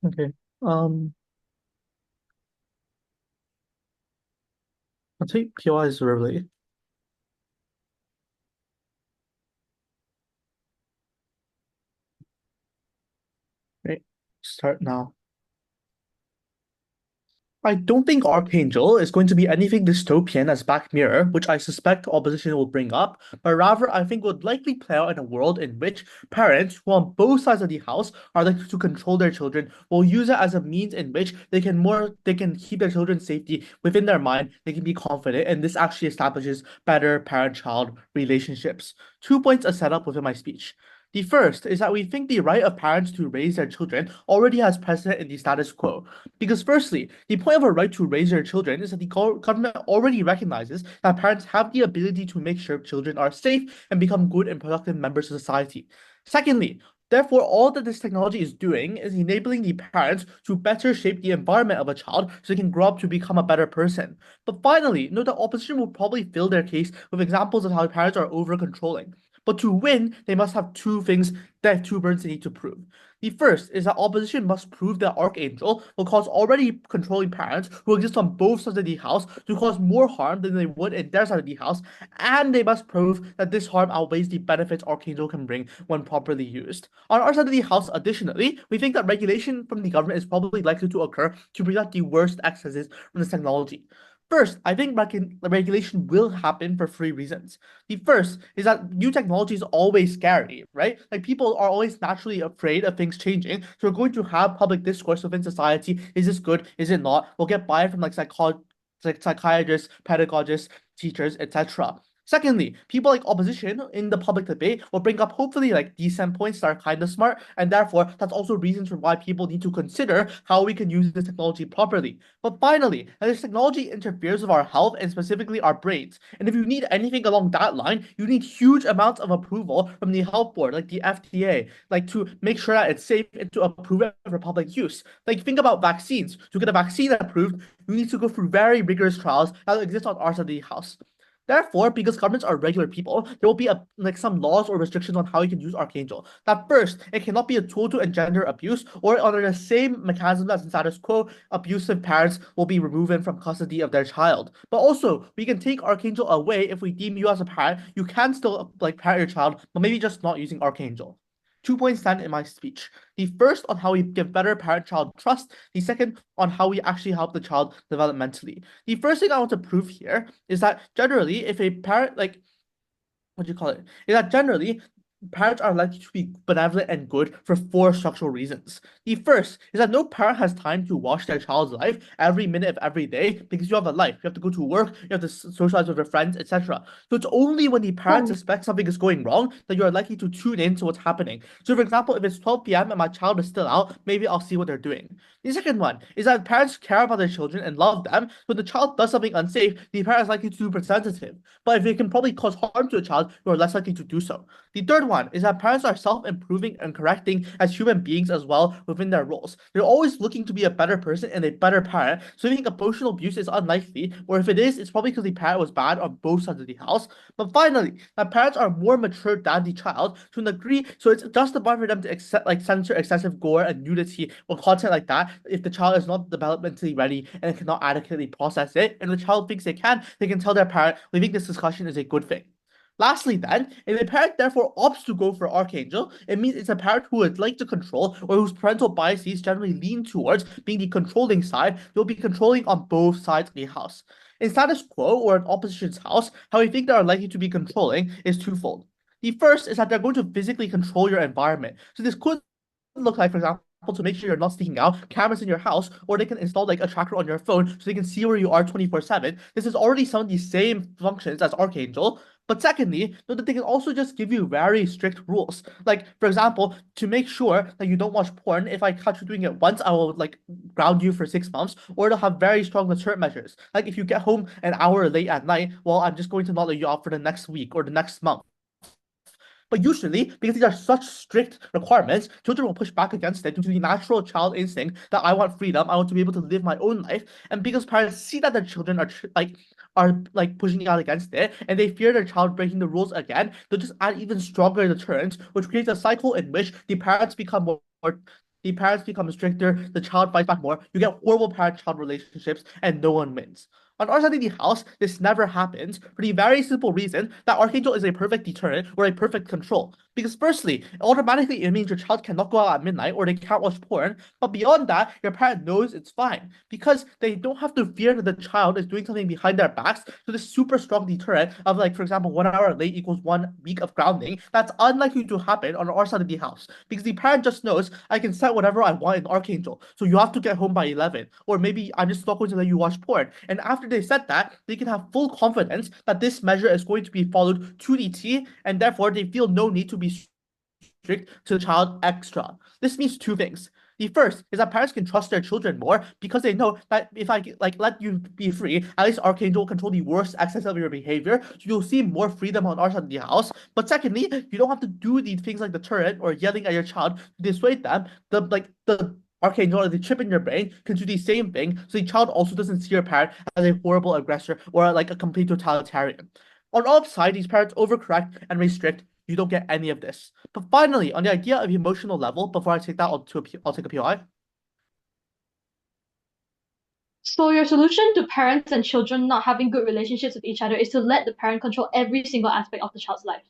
Okay. Um, I'll take POI as verbally. Right. Start now. I don't think Arkangel is going to be anything dystopian as Black Mirror, which I suspect opposition will bring up, but rather I think would likely play out in a world in which parents who on both sides of the house are likely to control their children will use it as a means in which they can keep their children's safety within their mind, they can be confident, and this actually establishes better parent-child relationships. 2 points are set up within my speech. The first is that we think the right of parents to raise their children already has precedent in the status quo. Because firstly, the point of a right to raise their children is that the government already recognizes that parents have the ability to make sure children are safe and become good and productive members of society. Secondly, therefore, all that this technology is doing is enabling the parents to better shape the environment of a child so they can grow up to become a better person. But finally, note that opposition will probably fill their case with examples of how parents are over controlling. But to win, they must have two things that two burdens they need to prove. The first is that opposition must prove that Archangel will cause already controlling parents who exist on both sides of the house to cause more harm than they would in their side of the house, and they must prove that this harm outweighs the benefits Archangel can bring when properly used. On our side of the house, additionally, we think that regulation from the government is probably likely to occur to prevent the worst excesses from this technology. First, I think regulation will happen for three reasons. The first is that new technology is always scary, right? Like people are always naturally afraid of things changing. So we're going to have public discourse within society. Is this good? Is it not? We'll get buy-in from like psychiatrists, pedagogists, teachers, etc. Secondly, people like opposition in the public debate will bring up hopefully like decent points that are kind of smart, and therefore that's also reasons for why people need to consider how we can use this technology properly. But finally, that this technology interferes with our health and specifically our brains. And if you need anything along that line, you need huge amounts of approval from the health board, like the FDA, like to make sure that it's safe and to approve it for public use. Like think about vaccines. To get a vaccine approved, you need to go through very rigorous trials that exist on our side of the house. Therefore, because governments are regular people, there will be like some laws or restrictions on how you can use Archangel. That first, it cannot be a tool to engender abuse, or under the same mechanism as in status quo, abusive parents will be removed from custody of their child. But also, we can take Archangel away if we deem you as a parent, you can still like parent your child, but maybe just not using Archangel. 2 points stand in my speech. The first on how we give better parent-child trust. The second on how we actually help the child developmentally. The first thing I want to prove here is that generally, if a parent like what do you call it? Is that generally parents are likely to be benevolent and good for four structural reasons. The first is that no parent has time to watch their child's life every minute of every day because you have a life. You have to go to work, you have to socialize with your friends, etc. So it's only when the parent suspects something is going wrong that you are likely to tune in to what's happening. So, for example, if it's 12 p.m. and my child is still out, maybe I'll see what they're doing. The second one is that parents care about their children and love them. So when the child does something unsafe, the parent is likely to be super sensitive. But if it can probably cause harm to a child, you are less likely to do so. The third one is that parents are self-improving and correcting as human beings as well within their roles. They're always looking to be a better person and a better parent. So I think emotional abuse is unlikely, or if it is, it's probably because the parent was bad on both sides of the house. But finally, that parents are more mature than the child to an degree, so it's justified for them to accept like censor excessive gore and nudity or content like that if the child is not developmentally ready and cannot adequately process it. And the child thinks they can tell their parent, we think this discussion is a good thing. Lastly, then, if a parent therefore opts to go for Archangel, it means it's a parent who would like to control or whose parental biases generally lean towards being the controlling side. They'll be controlling on both sides of the house. In status quo or an opposition's house, how we think they are likely to be controlling is twofold. The first is that they're going to physically control your environment. So this could look like, for example, to make sure you're not sneaking out, cameras in your house, or they can install like a tracker on your phone so they can see where you are 24/7. This is already some of the same functions as Archangel. But secondly, note that they can also just give you very strict rules. Like, for example, to make sure that you don't watch porn, if I catch you doing it once, I will like ground you for 6 months, or they'll have very strong deterrent measures. Like if you get home an hour late at night, well, I'm just going to not let you out for the next week or the next month. But usually, because these are such strict requirements, children will push back against it due to the natural child instinct that I want freedom, I want to be able to live my own life. And because parents see that their children are like pushing out against it, and they fear their child breaking the rules again, they'll just add even stronger deterrents, which creates a cycle in which the parents become more The parents become stricter, the child fights back more, you get horrible parent-child relationships, and no one wins. On our side of the house, this never happens for the very simple reason that Arkangel is a perfect deterrent or a perfect control. Because firstly, automatically it means your child cannot go out at midnight or they can't watch porn, but beyond that, your parent knows it's fine because they don't have to fear that the child is doing something behind their backs. So this super strong deterrent of like, for example, 1 hour late equals 1 week of grounding, that's unlikely to happen on our side of the house because the parent just knows I can set whatever I want in Arkangel. So you have to get home by 11, or maybe I'm just not going to let you watch porn. And after they said that, they can have full confidence that this measure is going to be followed to the T, and therefore they feel no need to be strict to the child extra. This means two things. The first is that parents can trust their children more because they know that if I like let you be free, at least Arkangel will control the worst excess of your behavior. So you'll see more freedom on our side of the house. But secondly, you don't have to do these things like the turret or yelling at your child to dissuade them. The Arkangel or the chip in your brain can do the same thing, so the child also doesn't see your parent as a horrible aggressor or like a complete totalitarian. On all sides, these parents overcorrect and restrict. You don't get any of this. But finally, on the idea of emotional level, before I take that, I'll take a POI. So your solution to parents and children not having good relationships with each other is to let the parent control every single aspect of the child's life.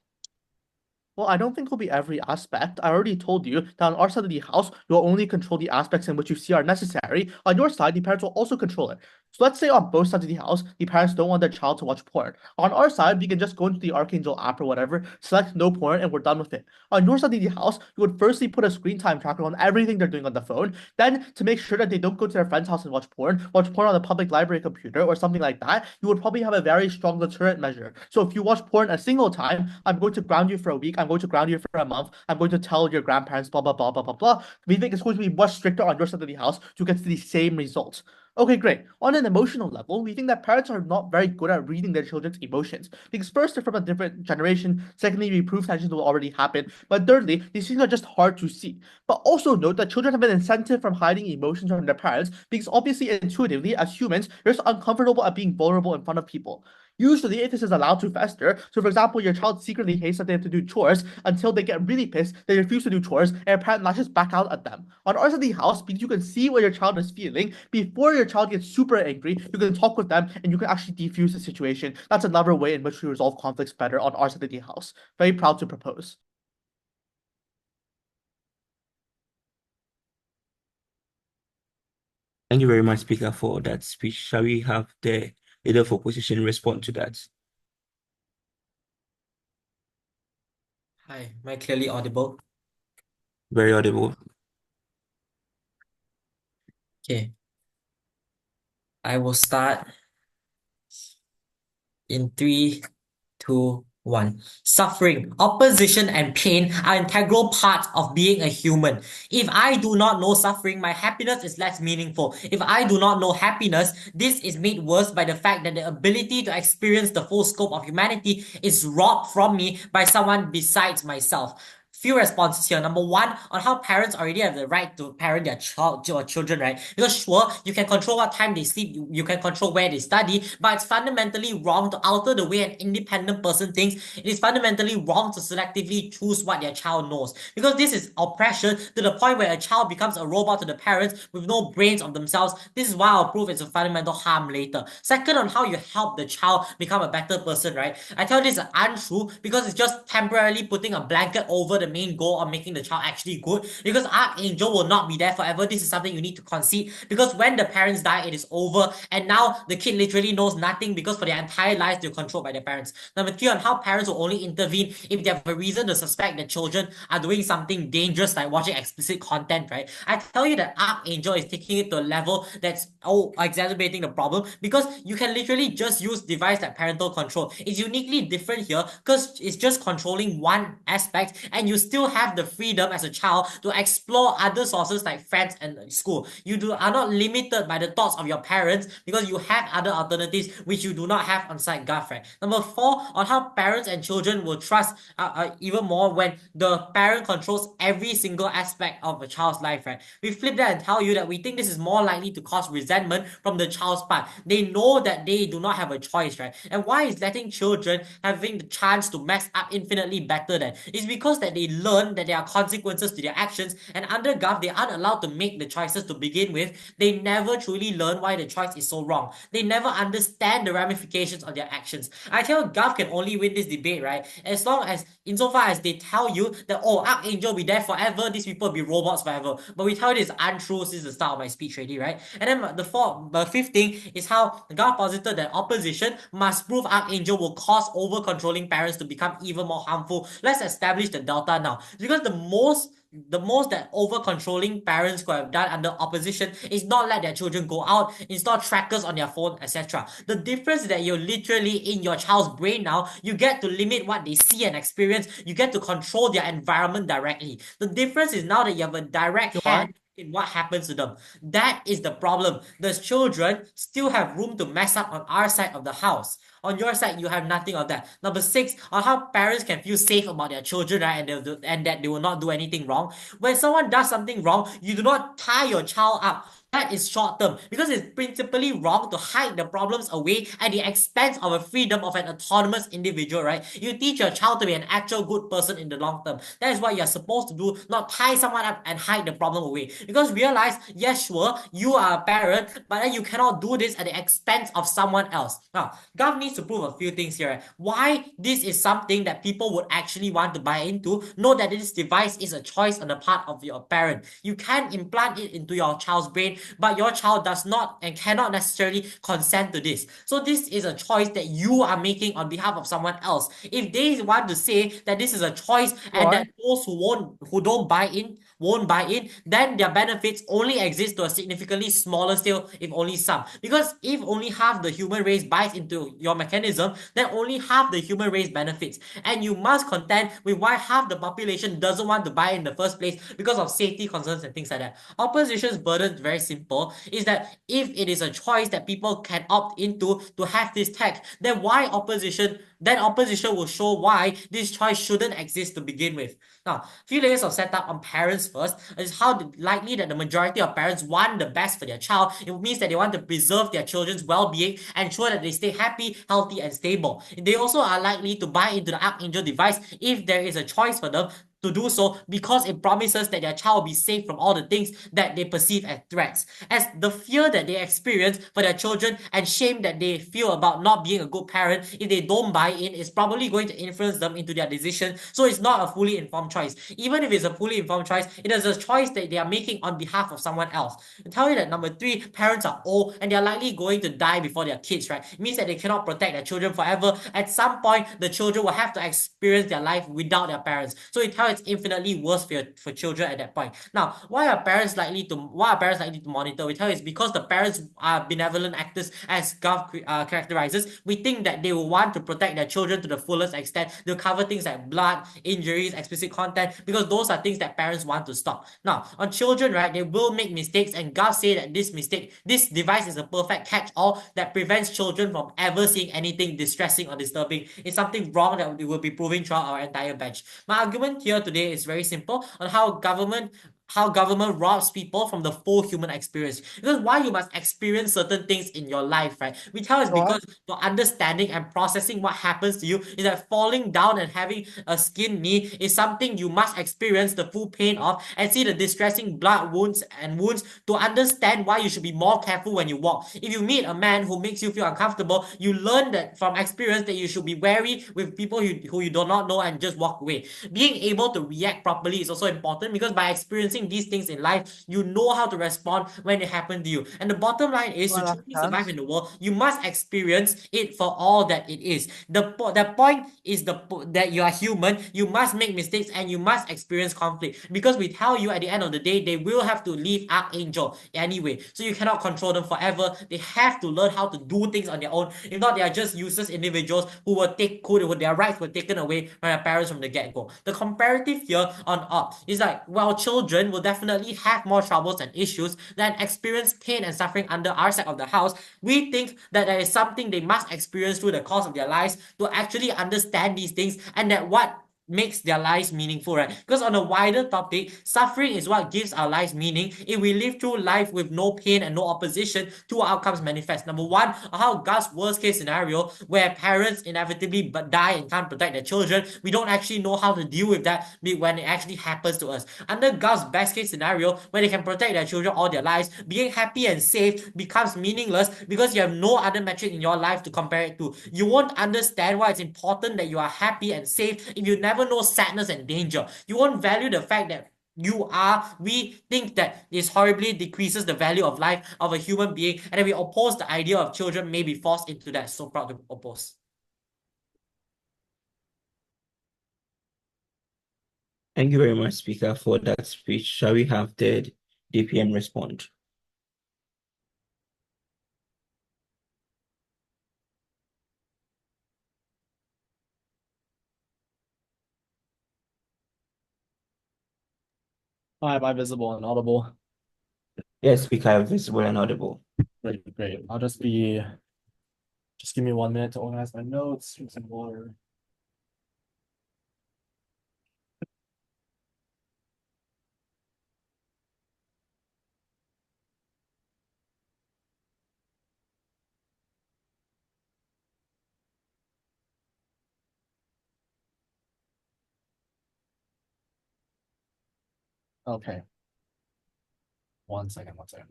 Well, I don't think it'll be every aspect. I already told you that on our side of the house, you'll only control the aspects in which you see are necessary. On your side, the parents will also control it. So let's say on both sides of the house, the parents don't want their child to watch porn. On our side, we can just go into the Arkangel app or whatever, select no porn, and we're done with it. On your side of the house, you would firstly put a screen time tracker on everything they're doing on the phone. Then, to make sure that they don't go to their friend's house and watch porn on a public library computer or something like that, you would probably have a very strong deterrent measure. So if you watch porn a single time, I'm going to ground you for a week, I'm going to ground you for a month, I'm going to tell your grandparents, blah, blah, blah, blah, blah, blah. We think it's going to be much stricter on your side of the house to get to the same results. Okay, great. On an emotional level, we think that parents are not very good at reading their children's emotions. Because first, they're from a different generation. Secondly, reproof tensions will already happen. But thirdly, these things are just hard to see. But also note that children have an incentive from hiding emotions from their parents because obviously, intuitively, as humans, you're just uncomfortable at being vulnerable in front of people. Usually, if this is allowed to fester, so for example, your child secretly hates that they have to do chores until they get really pissed, they refuse to do chores, and a parent lashes back out at them. On our side of the house, because you can see what your child is feeling before your child gets super angry, you can talk with them and you can actually defuse the situation. That's another way in which we resolve conflicts better on our side of the house. Very proud to propose. Thank you very much, Speaker, for that speech. Shall we have the leader of opposition respond to that? Hi, am I clearly audible? Very audible. Okay, I will start in 3, 2, 1. Suffering, opposition, and pain are integral parts of being a human. If I do not know suffering, my happiness is less meaningful. If I do not know happiness, this is made worse by the fact that the ability to experience the full scope of humanity is robbed from me by someone besides myself. Few responses here. Number one, on how parents already have the right to parent their child or children, right? Because sure, you can control what time they sleep, you can control where they study, but it's fundamentally wrong to alter the way an independent person thinks. It is fundamentally wrong to selectively choose what their child knows. Because this is oppression to the point where a child becomes a robot to the parents with no brains of themselves. This is why I'll prove it's a fundamental harm later. Second, on how you help the child become a better person, right? I tell this is untrue because it's just temporarily putting a blanket over the main goal of making the child actually good, because Arkangel will not be there forever. This is something you need to concede, because when the parents die, it is over, and now the kid literally knows nothing because for their entire lives they're controlled by their parents. Number three, on how parents will only intervene if they have a reason to suspect that children are doing something dangerous like watching explicit content, right? I tell you that Arkangel is taking it to a level that's exacerbating the problem, because you can literally just use device like parental control. It's uniquely different here because it's just controlling one aspect, and you still have the freedom as a child to explore other sources like friends and school. Are not limited by the thoughts of your parents because you have other alternatives which you do not have on site guard, right? Number four, on how parents and children will trust even more when the parent controls every single aspect of a child's life, right? We flip that and tell you that we think this is more likely to cause resentment from the child's part. They know that they do not have a choice, right? And why is letting children having the chance to mess up infinitely better then? It's because that they they learn that there are consequences to their actions, and under Gov, they aren't allowed to make the choices to begin with. They never truly learn why the choice is so wrong. They never understand the ramifications of their actions. I tell Gov can only win this debate, right? As long as, insofar as they tell you that, oh, Arkangel will be there forever, these people will be robots forever. But we tell you this is untrue since the start of my speech already, right? And then the fifth thing is how Gov posited that opposition must prove Arkangel will cause over-controlling parents to become even more harmful. Let's establish the delta now. Because the most that over-controlling parents could have done under opposition is not let their children go out, install trackers on their phone, etc. The difference is that you're literally in your child's brain now. You get to limit what they see and experience. You get to control their environment directly. The difference is now that you have a direct hand in what happens to them. That is the problem. The children still have room to mess up on our side of the house. On your side, you have nothing of that. Number 6, on how parents can feel safe about their children, right, and that they will not do anything wrong. When someone does something wrong, you do not tie your child up. That is short term, because it's principally wrong to hide the problems away at the expense of a freedom of an autonomous individual, right? You teach your child to be an actual good person in the long term. That is what you're supposed to do, not tie someone up and hide the problem away. Because realize, yes, sure, you are a parent, but then you cannot do this at the expense of someone else. Now, Gov needs to prove a few things here. Right? Why this is something that people would actually want to buy into. Know that this device is a choice on the part of your parent. You can implant it into your child's brain, but your child does not and cannot necessarily consent to this. So this is a choice that you are making on behalf of someone else. If they want to say that this is a choice and that those who don't buy in won't buy in, then their benefits only exist to a significantly smaller scale, if only some. Because if only half the human race buys into your mechanism, then only half the human race benefits. And you must contend with why half the population doesn't want to buy in the first place because of safety concerns and things like that. Opposition's burden is very simple, is that if it is a choice that people can opt into to have this tech, then opposition will show why this choice shouldn't exist to begin with. Now, few layers of setup on parents first is how likely that the majority of parents want the best for their child. It means that they want to preserve their children's well-being and ensure that they stay happy, healthy, and stable. They also are likely to buy into the Arkangel device if there is a choice for them to do so, because it promises that their child will be safe from all the things that they perceive as threats. As the fear that they experience for their children and shame that they feel about not being a good parent if they don't buy in is probably going to influence them into their decision. So it's not a fully informed choice. Even if it's a fully informed choice, it is a choice that they are making on behalf of someone else. I tell you that number 3, parents are old and they are likely going to die before their kids, right? It means that they cannot protect their children forever. At some point, the children will have to experience their life without their parents. So it tells it's infinitely worse for children at that point. Now, why are parents likely to monitor? We tell you it's because the parents are benevolent actors, as Gov characterizes. We think that they will want to protect their children to the fullest extent. They'll cover things like blood, injuries, explicit content, because those are things that parents want to stop. Now, on children, right, they will make mistakes, and Gov say that this device is a perfect catch-all that prevents children from ever seeing anything distressing or disturbing. It's something wrong that we will be proving throughout our entire bench. My argument here today is very simple on how government robs people from the full human experience. Because why you must experience certain things in your life, right? We tell it's because for understanding and processing what happens to you is that falling down and having a skin knee is something you must experience the full pain of and see the distressing blood wounds to understand why you should be more careful when you walk. If you meet a man who makes you feel uncomfortable, you learn that from experience that you should be wary with people who you do not know and just walk away. Being able to react properly is also important, because by experiencing these things in life, you know how to respond when it happens to you. And the bottom line is, to truly survive in the world, you must experience it for all that it is. The point is that you are human, you must make mistakes, and you must experience conflict, because we tell you at the end of the day, they will have to leave Arkangel anyway. So you cannot control them forever. They have to learn how to do things on their own. If not, they are just useless individuals who their rights were taken away by their parents from the get-go. The comparative here on op is like, well, children will definitely have more troubles and issues than experience pain and suffering under our side of the house. We think that there is something they must experience through the course of their lives to actually understand these things, and that what makes their lives meaningful, right? Because on a wider topic, suffering is what gives our lives meaning. If we live through life with no pain and no opposition, two outcomes manifest. Number one, how God's worst case scenario, where parents inevitably die and can't protect their children, we don't actually know how to deal with that when it actually happens to us. Under God's best case scenario, where they can protect their children all their lives, being happy and safe becomes meaningless because you have no other metric in your life to compare it to. You won't understand why it's important that you are happy and safe if you never know sadness and danger. You won't value the fact that we think that this horribly decreases the value of life of a human being, and then we oppose the idea of children may be forced into that. So proud to oppose. Thank you very much, Speaker, for that speech. Shall we have the DPM respond? Hi, am I visible and audible? Yes, Speaker, I am visible and audible. Great, great. Just give me 1 minute to organize my notes, drink some water. Okay. 1 second, 1 second.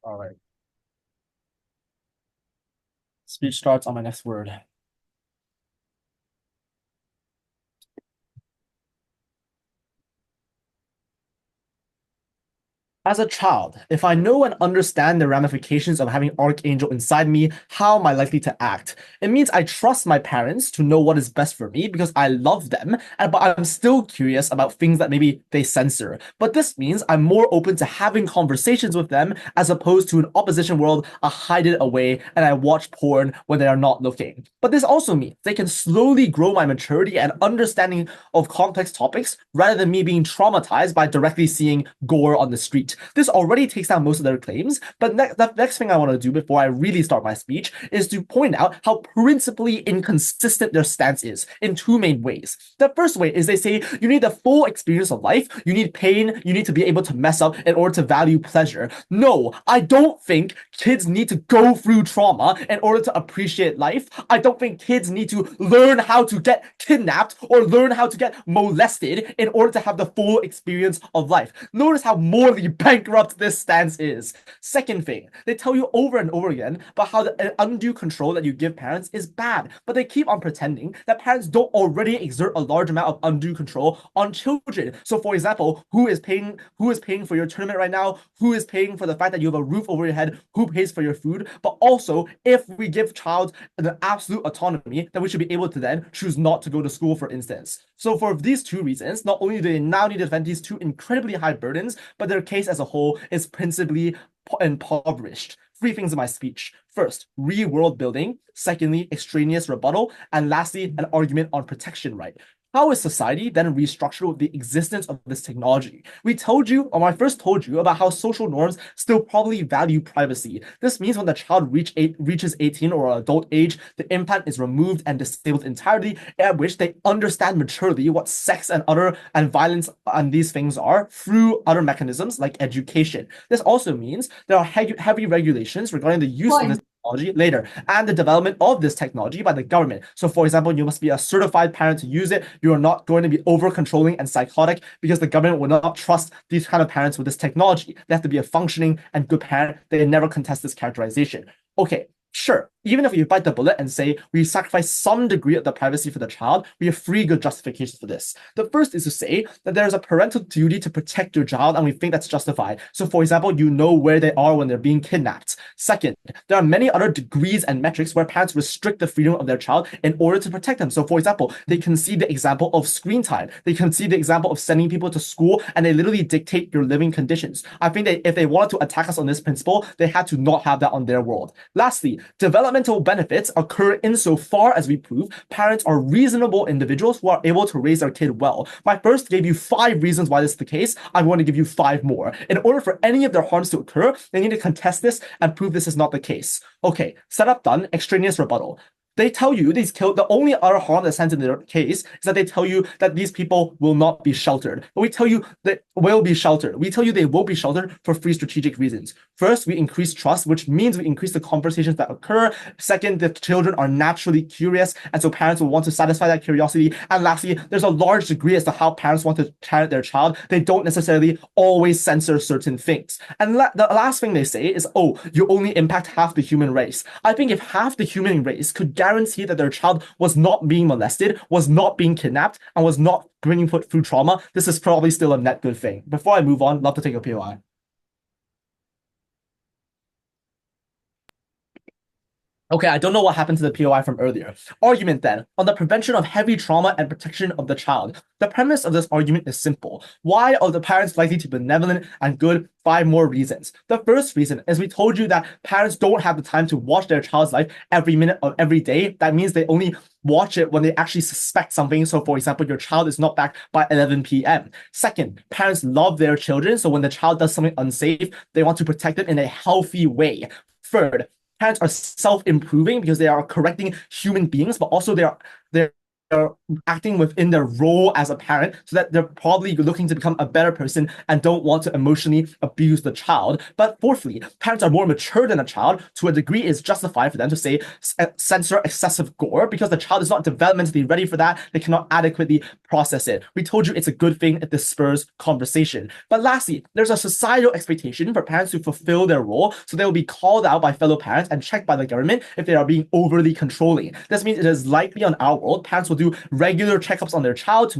All right. Speech starts on my next word. As a child, if I know and understand the ramifications of having Arkangel inside me, how am I likely to act? It means I trust my parents to know what is best for me because I love them, but I'm still curious about things that maybe they censor. But this means I'm more open to having conversations with them as opposed to an opposition world, I hide it away and I watch porn when they are not looking. But this also means they can slowly grow my maturity and understanding of complex topics rather than me being traumatized by directly seeing gore on the street. This already takes down most of their claims, but the next thing I want to do before I really start my speech is to point out how principally inconsistent their stance is in two main ways. The first way is they say you need the full experience of life, you need pain, you need to be able to mess up in order to value pleasure. No, I don't think kids need to go through trauma in order to appreciate life. I don't think kids need to learn how to get kidnapped or learn how to get molested in order to have the full experience of life. Notice how morally bankrupt this stance is. Second thing, they tell you over and over again about how the undue control that you give parents is bad, but they keep on pretending that parents don't already exert a large amount of undue control on children. So for example, who is paying for your tournament right now? Who is paying for the fact that you have a roof over your head? Who pays for your food? But also, if we give child the absolute autonomy, then we should be able to then choose not to go to school, for instance. So for these two reasons, not only do they now need to defend these two incredibly high burdens, but their case as a whole is principally impoverished. Three things in my speech. First, real-world building. Secondly, extraneous rebuttal. And lastly, an argument on protection right. How is society then restructured with the existence of this technology? I first told you about how social norms still probably value privacy. This means when the child reaches 18 or adult age, the implant is removed and disabled entirely, at which they understand maturely what sex and violence and these things are through other mechanisms like education. This also means there are heavy regulations regarding the use of this technology later and the development of this technology by the government. So for example, you must be a certified parent to use it. You are not going to be over controlling and psychotic because the government will not trust these kind of parents with this technology. They have to be a functioning and good parent. They never contest this characterization. Okay, sure, even if we bite the bullet and say we sacrifice some degree of the privacy for the child, we have three good justifications for this. The first is to say that there is a parental duty to protect your child, and we think that's justified. So for example, you know where they are when they're being kidnapped. Second, there are many other degrees and metrics where parents restrict the freedom of their child in order to protect them. So for example, they can see the example of screen time. They can see the example of sending people to school, and they literally dictate your living conditions. I think that if they wanted to attack us on this principle, they had to not have that on their world. Lastly, development Fundamental benefits occur insofar as we prove parents are reasonable individuals who are able to raise their kid well. My first gave you 5 reasons why this is the case. I'm going to give you 5 more. In order for any of their harms to occur, they need to contest this and prove this is not the case. Okay, setup done, extraneous rebuttal. They tell you the only other harm that's sent in their case is that they tell you that these people will not be sheltered. But we tell you they will be sheltered. We tell you they will be sheltered for 3 strategic reasons. First, we increase trust, which means we increase the conversations that occur. Second, the children are naturally curious, and so parents will want to satisfy that curiosity. And lastly, there's a large degree as to how parents want to parent their child. They don't necessarily always censor certain things. And the last thing they say is, oh, you only impact half the human race. I think if half the human race could guarantee that their child was not being molested, was not being kidnapped, and was not bringing through trauma, this is probably still a net good thing. Before I move on, love to take a POI. Okay, I don't know what happened to the POI from earlier. Argument then, on the prevention of heavy trauma and protection of the child. The premise of this argument is simple. Why are the parents likely to be benevolent and good? 5 more reasons. The first reason is we told you that parents don't have the time to watch their child's life every minute of every day. That means they only watch it when they actually suspect something. So for example, your child is not back by 11 p.m. Second, parents love their children. So when the child does something unsafe, they want to protect them in a healthy way. Third, parents are self-improving because they are correcting human beings, but also they're acting within their role as a parent, so that they're probably looking to become a better person and don't want to emotionally abuse the child. But fourthly, parents are more mature than a child. To a degree, it's justified for them to say censor excessive gore because the child is not developmentally ready for that. They cannot adequately process it. We told you it's a good thing if this spurs conversation. But lastly, there's a societal expectation for parents to fulfill their role, so they will be called out by fellow parents and checked by the government if they are being overly controlling. This means it is likely on our world, parents will do regular checkups on their child to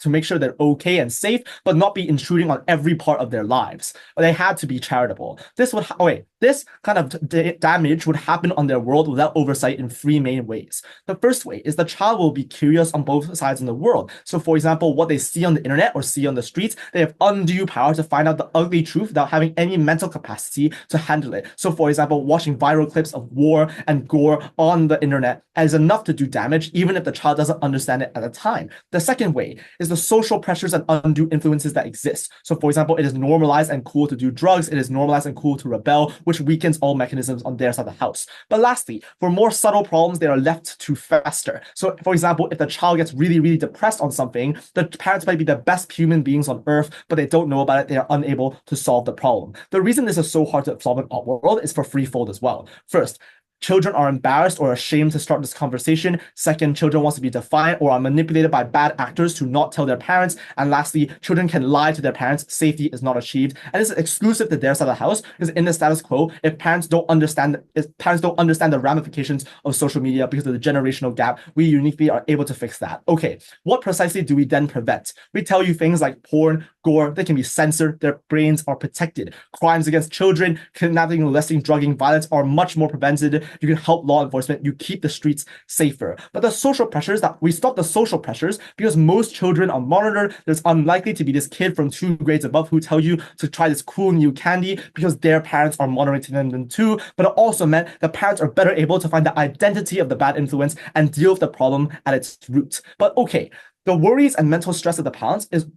make sure they're okay and safe, but not be intruding on every part of their lives. They had to be charitable. This kind of damage would happen on their world without oversight in 3 main ways. The first way is the child will be curious on both sides in the world. So for example, what they see on the internet or see on the streets, they have undue power to find out the ugly truth without having any mental capacity to handle it. So for example, watching viral clips of war and gore on the internet is enough to do damage, even if the child doesn't understand it at the time. The second way is the social pressures and undue influences that exist. So for example, it is normalized and cool to do drugs. It is normalized and cool to rebel, which weakens all mechanisms on their side of the house. But lastly, for more subtle problems, they are left to fester. So for example, if the child gets really, really depressed on something, the parents might be the best human beings on earth, but they don't know about it. They are unable to solve the problem. The reason this is so hard to solve in our world is for threefold as well. First, children are embarrassed or ashamed to start this conversation. Second, children want to be defiant or are manipulated by bad actors to not tell their parents. And lastly, children can lie to their parents. Safety is not achieved. And this is exclusive to their side of the house, because in the status quo, if parents don't understand the ramifications of social media because of the generational gap, we uniquely are able to fix that. Okay, what precisely do we then prevent? We tell you things like porn, gore, they can be censored, their brains are protected. Crimes against children, kidnapping, molesting, drugging, violence are much more prevented. You can help law enforcement, you keep the streets safer. But the social pressures, that we stop the social pressures because most children are monitored. There's unlikely to be this kid from 2 grades above who tell you to try this cool new candy because their parents are monitoring them too. But it also meant that parents are better able to find the identity of the bad influence and deal with the problem at its root. But okay, the worries and mental stress of the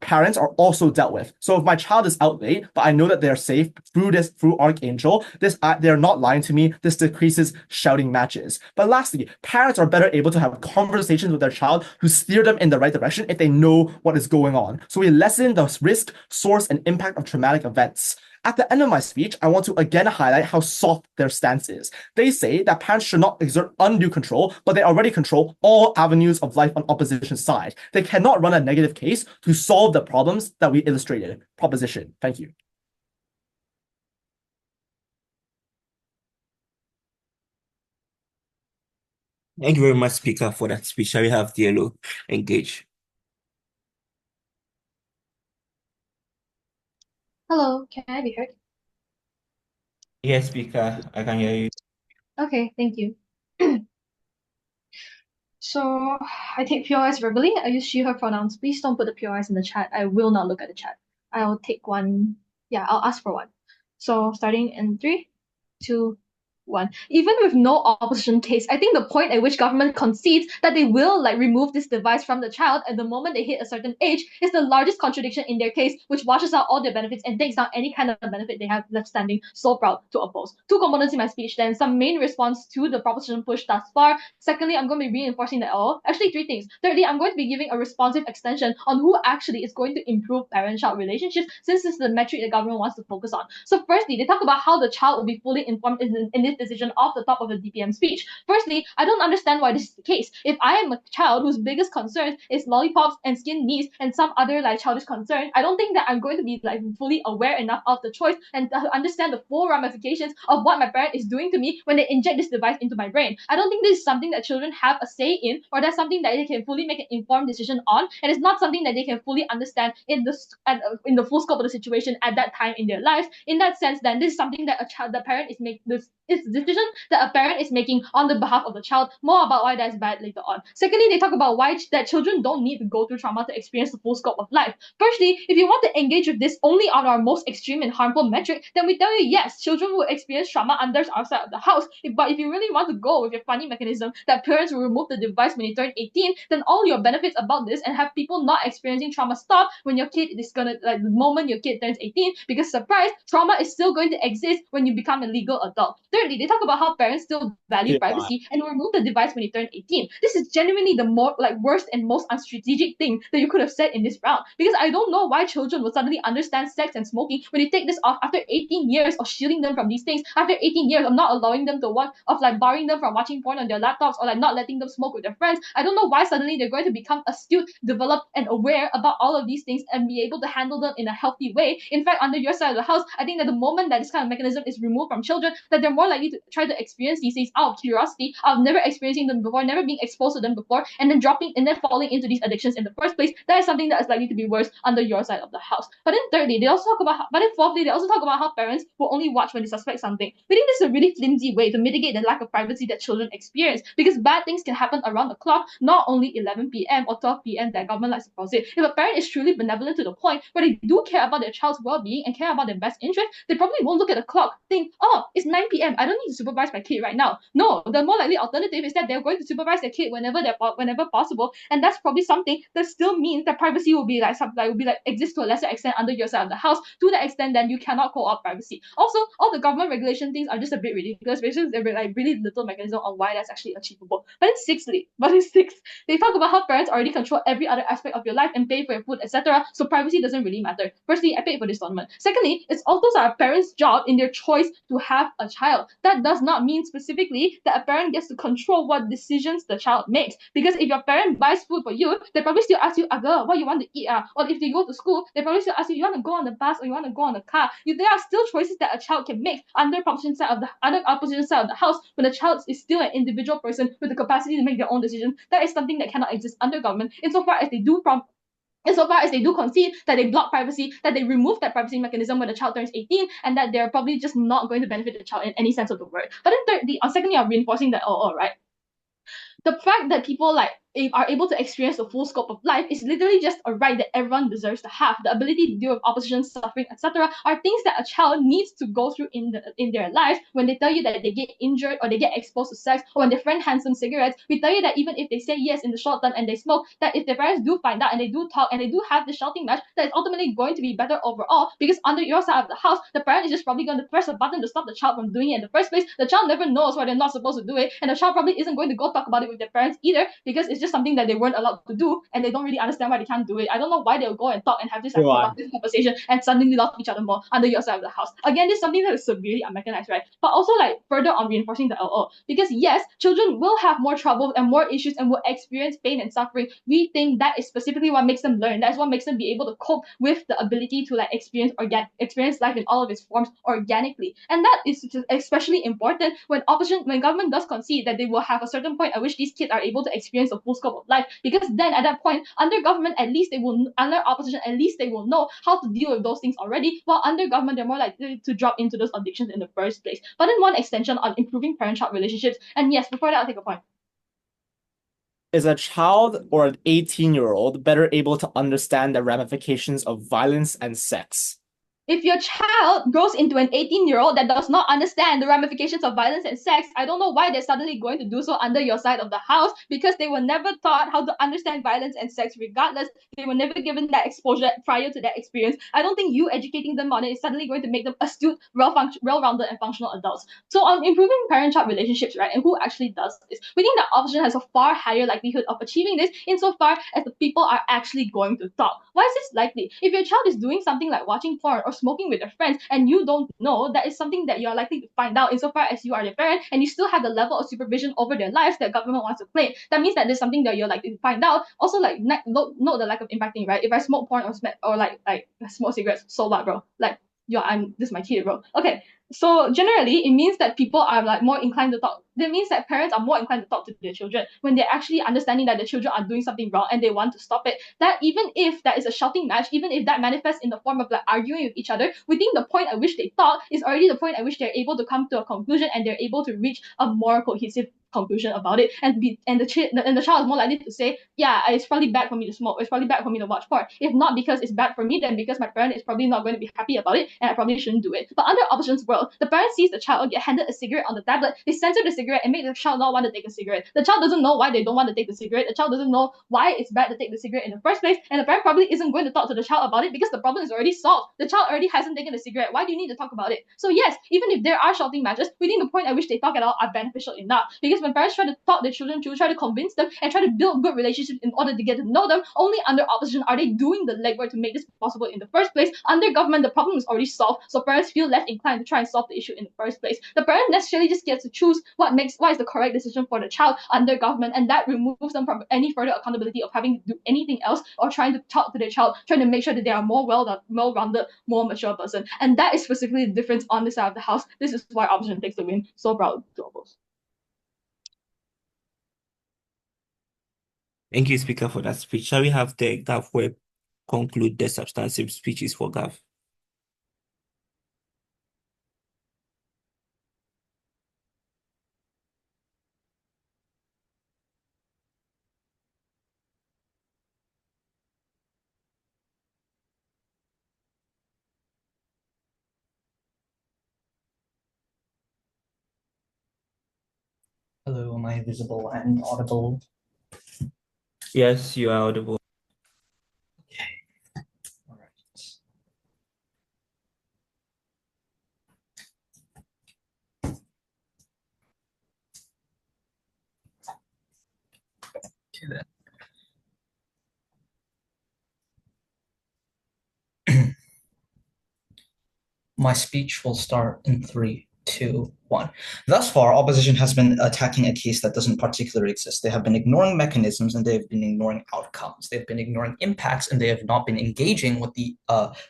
parents are also dealt with. So if my child is out late, but I know that they're safe through Arkangel, they're not lying to me, this decreases shouting matches. But lastly, parents are better able to have conversations with their child who steer them in the right direction if they know what is going on. So we lessen the risk, source, and impact of traumatic events. At the end of my speech, I want to again highlight how soft their stance is. They say that parents should not exert undue control, but they already control all avenues of life on opposition side. They cannot run a negative case to solve the problems that we illustrated. Proposition. Thank you. Thank you very much, Speaker, for that speech. Shall we have Diallo engage? Hello, can I be heard? Yes, Speaker, I can hear you. Okay, thank you. So I take POIs verbally. I use she, her pronouns. Please don't put the POIs in the chat. I will not look at the chat. I'll take one. Yeah, I'll ask for one. So starting in 3, 2, one. Even with no opposition case, I think the point at which government concedes that they will remove this device from the child at the moment they hit a certain age is the largest contradiction in their case, which washes out all their benefits and takes down any kind of benefit they have left standing. So proud to oppose. Two components in my speech then, some main response to the proposition push thus far. Secondly, I'm going to be reinforcing that actually three things. Thirdly, I'm going to be giving a responsive extension on who actually is going to improve parent-child relationships, since this is the metric the government wants to focus on. So firstly, they talk about how the child will be fully informed in this decision off the top of the DPM speech. Firstly, I don't understand why this is the case. If I am a child whose biggest concern is lollipops and skin knees and some other childish concern, I don't think that I'm going to be fully aware enough of the choice and to understand the full ramifications of what my parent is doing to me when they inject this device into my brain. I don't think this is something that children have a say in, or that's something that they can fully make an informed decision on, and it's not something that they can fully understand in the full scope of the situation at that time in their lives. In that sense, then this is something that the parent is making. It's a decision that a parent is making on the behalf of the child. More about why that's bad later on. Secondly, they talk about why that children don't need to go through trauma to experience the full scope of life. Firstly, if you want to engage with this only on our most extreme and harmful metric, then we tell you yes, children will experience trauma under outside of the house. But if you really want to go with your funny mechanism that parents will remove the device when you turn 18, then all your benefits about this and have people not experiencing trauma stop when your kid is gonna the moment your kid turns 18, because surprise, trauma is still going to exist when you become a legal adult. Thirdly, they talk about how parents still value privacy and will remove the device when you turn 18. This is genuinely the more worst and most unstrategic thing that you could have said in this round, because I don't know why children will suddenly understand sex and smoking when you take this off after 18 years of shielding them from these things, after 18 years of not allowing them to watch, of barring them from watching porn on their laptops, or not letting them smoke with their friends. I don't know why suddenly they're going to become astute, developed, and aware about all of these things and be able to handle them in a healthy way. In fact, under your side of the house, I think that the moment that this kind of mechanism is removed from children, that they're more likely to try to experience these things out of curiosity, out of never experiencing them before, never being exposed to them before, and then falling into these addictions in the first place. That is something that is likely to be worse under your side of the house. But then thirdly, they also talk about fourthly, they also talk about how parents will only watch when they suspect something. We think this is a really flimsy way to mitigate the lack of privacy that children experience, because bad things can happen around the clock, not only 11 p.m. or 12 p.m. that government likes to posit. If a parent is truly benevolent to the point where they do care about their child's well-being and care about their best interest, they probably won't look at the clock, think, oh, it's 9 p.m. I don't need to supervise my kid right now. No, the more likely alternative is that they're going to supervise their kid whenever possible, and that's probably something that still means that privacy will be exist to a lesser extent under your side of the house. To that extent, then you cannot co-opt privacy. Also, all the government regulation things are just a bit ridiculous because there's really little mechanism on why that's actually achievable. But in sixth, they talk about how parents already control every other aspect of your life and pay for your food, etc. So privacy doesn't really matter. Firstly, I paid for this tournament. Secondly, it's also a parent's job in their choice to have a child. That does not mean specifically that a parent gets to control what decisions the child makes. Because if your parent buys food for you, they probably still ask you, girl, what you want to eat? Or if they go to school, they probably still ask you want to go on the bus or you want to go on the car. There are still choices that a child can make under opposition side of the house when the child is still an individual person with the capacity to make their own decisions. That is something that cannot exist under government insofar as they do concede that they block privacy, that they remove that privacy mechanism when the child turns 18, and that they're probably just not going to benefit the child in any sense of the word. But then thirdly, secondly, I'm reinforcing that, right, the fact that people are able to experience the full scope of life is literally just a right that everyone deserves to have. The ability to deal with opposition, suffering, etc. are things that a child needs to go through in their lives. When they tell you that they get injured or they get exposed to sex, or when their friend hands them cigarettes, we tell you that even if they say yes in the short term and they smoke, that if their parents do find out and they do talk and they do have this shouting match, that is ultimately going to be better overall, because under your side of the house, the parent is just probably going to press a button to stop the child from doing it in the first place. The child never knows why they're not supposed to do it, and the child probably isn't going to go talk about it with their parents either, because it's just something that they weren't allowed to do, and they don't really understand why they can't do it. I don't know why they'll go and talk and have this productive conversation and suddenly love each other more under your side of the house. Again, this is something that is severely unmechanized, right? But also further on reinforcing the LO, because yes, children will have more trouble and more issues and will experience pain and suffering. We think that is specifically what makes them learn. That's what makes them be able to cope with the ability to experience life in all of its forms organically. And that is especially important when government does concede that they will have a certain point at which these kids are able to experience the full scope of life, because then at that point, under government, under opposition, at least they will know how to deal with those things already, while under government, they're more likely to drop into those addictions in the first place. But then one extension on improving parent-child relationships, and yes, before that, I'll take a point. Is a child or an 18-year-old better able to understand the ramifications of violence and sex? If your child grows into an 18-year-old that does not understand the ramifications of violence and sex, I don't know why they're suddenly going to do so under your side of the house, because they were never taught how to understand violence and sex regardless. They were never given that exposure prior to that experience. I don't think you educating them on it is suddenly going to make them astute, well-rounded, and functional adults. So on improving parent-child relationships, right, and who actually does this, we think that opposition has a far higher likelihood of achieving this insofar as the people are actually going to talk. Why is this likely? If your child is doing something like watching porn or smoking with their friends and you don't know, that is something that you're likely to find out insofar as you are their parent and you still have the level of supervision over their lives that government wants to claim. That means that there's something that you're likely to find out. Also, like, note the lack of impacting, right? If I smoke porn or like smoke cigarettes, so what, bro? Like, this is my kid, bro. Okay, so generally, it means that people are like more inclined to talk. That means that parents are more inclined to talk to their children when they're actually understanding that the children are doing something wrong and they want to stop it. That even if that is a shouting match, even if that manifests in the form of like arguing with each other, we think the point at which they talk is already the point at which they're able to come to a conclusion and they're able to reach a more cohesive conclusion about it, and the child is more likely to say, yeah, it's probably bad for me to smoke, it's probably bad for me to watch porn. If not because it's bad for me, then because my parent is probably not going to be happy about it and I probably shouldn't do it. But under opposition's world, the parent sees the child get handed a cigarette on the tablet, they censor the cigarette and make the child not want to take a cigarette. The child doesn't know why they don't want to take the cigarette, the child doesn't know why it's bad to take the cigarette in the first place, and the parent probably isn't going to talk to the child about it because the problem is already solved. The child already hasn't taken the cigarette. Why do you need to talk about it? So yes, even if there are shouting matches, we think the point at which they talk at all are beneficial enough, because when parents try to talk their children to, try to convince them and try to build good relationships in order to get to know them, only under opposition are they doing the legwork to make this possible in the first place. Under government, the problem is already solved, so parents feel less inclined to try and solve the issue in the first place. The parent necessarily just gets to choose what is the correct decision for the child under government, and that removes them from any further accountability of having to do anything else or trying to talk to their child, trying to make sure that they are more well-rounded, more mature person. And that is specifically the difference on this side of the house. This is why opposition takes the win. So proud to oppose. Thank you, Speaker, for that speech. Shall we have the Gav Web conclude the substantive speeches for Gav? Hello, am I visible and audible? Yes, you are audible. Okay. All right. Okay then. My speech will start in 3, 2, 1. Thus far, opposition has been attacking a case that doesn't particularly exist. They have been ignoring mechanisms and they have been ignoring outcomes. They've been ignoring impacts and they have not been engaging with the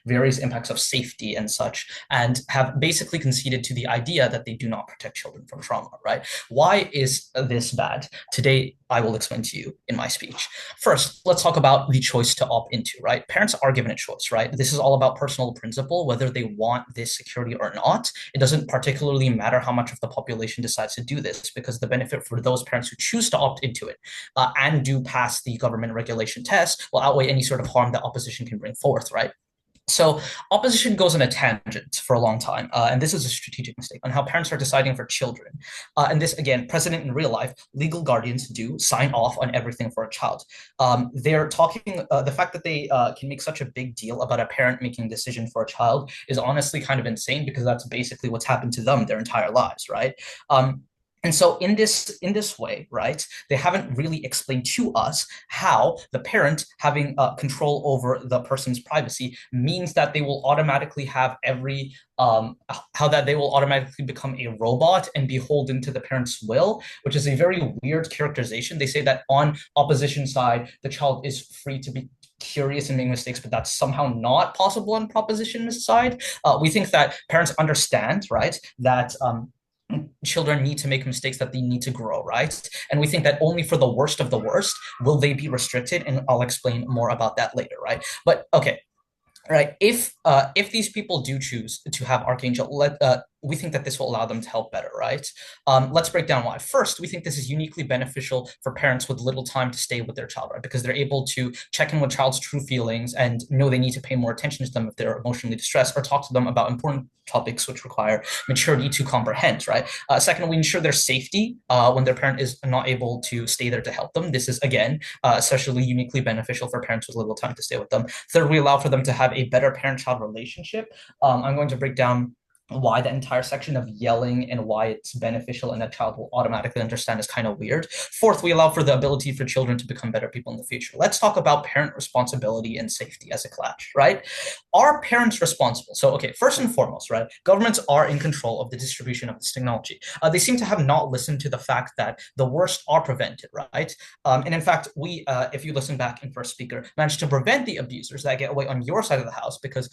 various impacts of safety and such, and have basically conceded to the idea that they do not protect children from trauma, right? Why is this bad? Today, I will explain to you in my speech. First, let's talk about the choice to opt into, right? Parents are given a choice, right? This is all about personal principle, whether they want this security or not. It doesn't particularly matter how much of the population decides to do this, because the benefit for those parents who choose to opt into it and do pass the government regulation test will outweigh any sort of harm that opposition can bring forth, right? So opposition goes on a tangent for a long time, and this is a strategic mistake on how parents are deciding for children. And this, again, precedent in real life, legal guardians do sign off on everything for a child. They're talking, the fact that they can make such a big deal about a parent making a decision for a child is honestly kind of insane, because that's basically what's happened to them their entire lives, right? And so in this way, right, they haven't really explained to us how the parent having control over the person's privacy means that they will automatically have how that they will automatically become a robot and beholden to the parent's will, which is a very weird characterization. They say that on opposition side, the child is free to be curious and make mistakes, but that's somehow not possible on proposition side. We think that parents understand, right, that children need to make mistakes, that they need to grow, right? And we think that only for the worst of the worst will they be restricted, and I'll explain more about that later, right? But okay, right, if these people do choose to have Arkangel, we think that this will allow them to help better, right? Let's break down why. First, we think this is uniquely beneficial for parents with little time to stay with their child, right? Because they're able to check in with child's true feelings and know they need to pay more attention to them if they're emotionally distressed, or talk to them about important topics which require maturity to comprehend, right? Second, we ensure their safety when their parent is not able to stay there to help them. This is, again, especially uniquely beneficial for parents with little time to stay with them. Third, we allow for them to have a better parent-child relationship. I'm going to break down why the entire section of yelling and why it's beneficial and a child will automatically understand is kind of weird. Fourth, we allow for the ability for children to become better people in the future. Let's talk about parent responsibility and safety as a clash, right? Are parents responsible? So, okay, first and foremost, right, governments are in control of the distribution of this technology. They seem to have not listened to the fact that the worst are prevented, right? And in fact, we, if you listen back in first speaker, managed to prevent the abusers that get away on your side of the house because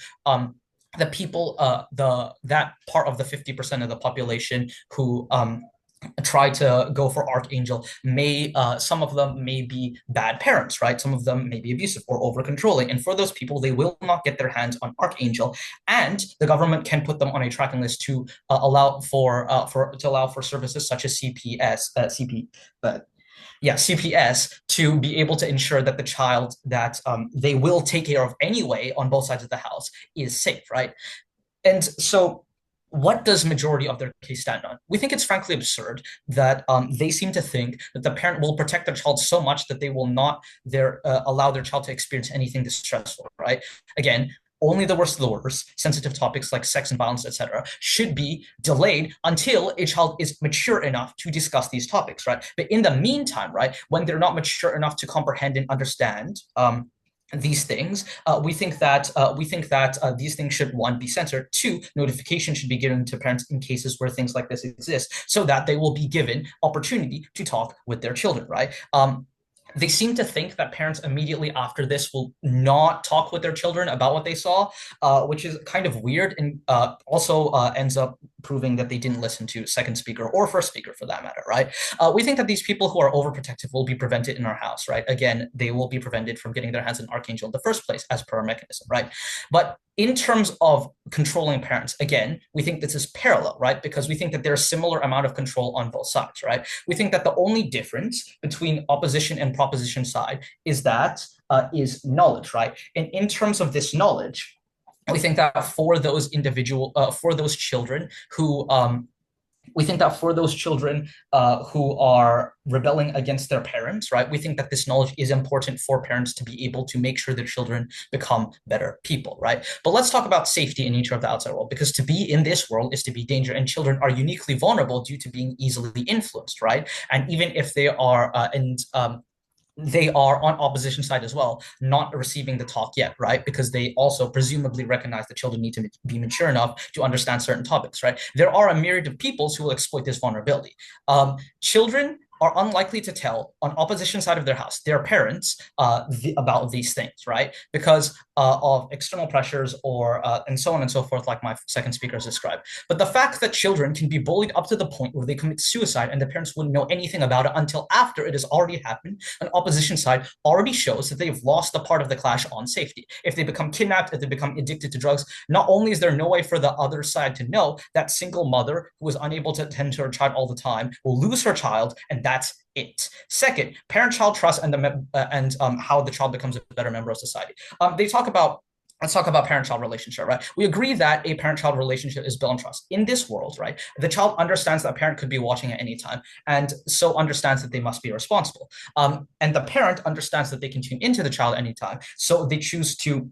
the people, that part of the 50% of the population who try to go for Arkangel some of them may be bad parents, right? Some of them may be abusive or over controlling, and for those people, they will not get their hands on Arkangel, and the government can put them on a tracking list to allow for services such as CPS to be able to ensure that the child that they will take care of anyway on both sides of the house is safe, right? And so what does majority of their case stand on? We think it's frankly absurd that they seem to think that the parent will protect their child so much that they will not allow their child to experience anything distressful, right? Again, only the worst of the worst, sensitive topics like sex and violence, etc., should be delayed until a child is mature enough to discuss these topics, right? But in the meantime, right, when they're not mature enough to comprehend and understand these things, we think that these things should, one, be censored. Two, notification should be given to parents in cases where things like this exist, so that they will be given opportunity to talk with their children, right? They seem to think that parents immediately after this will not talk with their children about what they saw, which is kind of weird, and also ends up proving that they didn't listen to second speaker or first speaker for that matter, right? We think that these people who are overprotective will be prevented in our house, right? Again, they will be prevented from getting their hands on Arkangel in the first place as per our mechanism, right? But in terms of controlling parents, again, we think this is parallel, right? Because we think that there's a similar amount of control on both sides, right? We think that the only difference between opposition and proposition side is knowledge, right? And in terms of this knowledge, we think that for those children who are rebelling against their parents, right? We think that this knowledge is important for parents to be able to make sure their children become better people, right? But let's talk about safety in nature of the outside world, because to be in this world is to be danger, and children are uniquely vulnerable due to being easily influenced, right? And even if they are they are on opposition side as well, not receiving the talk yet, right? Because they also presumably recognize that children need to be mature enough to understand certain topics, right? There are a myriad of peoples who will exploit this vulnerability. Children are unlikely to tell on opposition side of their house their parents about these things, right? Because of external pressures or and so on and so forth, like my second speaker has described. But the fact that children can be bullied up to the point where they commit suicide and the parents wouldn't know anything about it until after it has already happened, an opposition side already shows that they've lost the part of the clash on safety. If they become kidnapped, if they become addicted to drugs, not only is there no way for the other side to know, that single mother who is unable to attend to her child all the time will lose her child, and that's it. Second, parent-child trust and how the child becomes a better member of society. Let's talk about parent-child relationship, right? We agree that a parent-child relationship is built on trust. In this world, right, the child understands that a parent could be watching at any time, and so understands that they must be responsible. And the parent understands that they can tune into the child anytime, so they choose to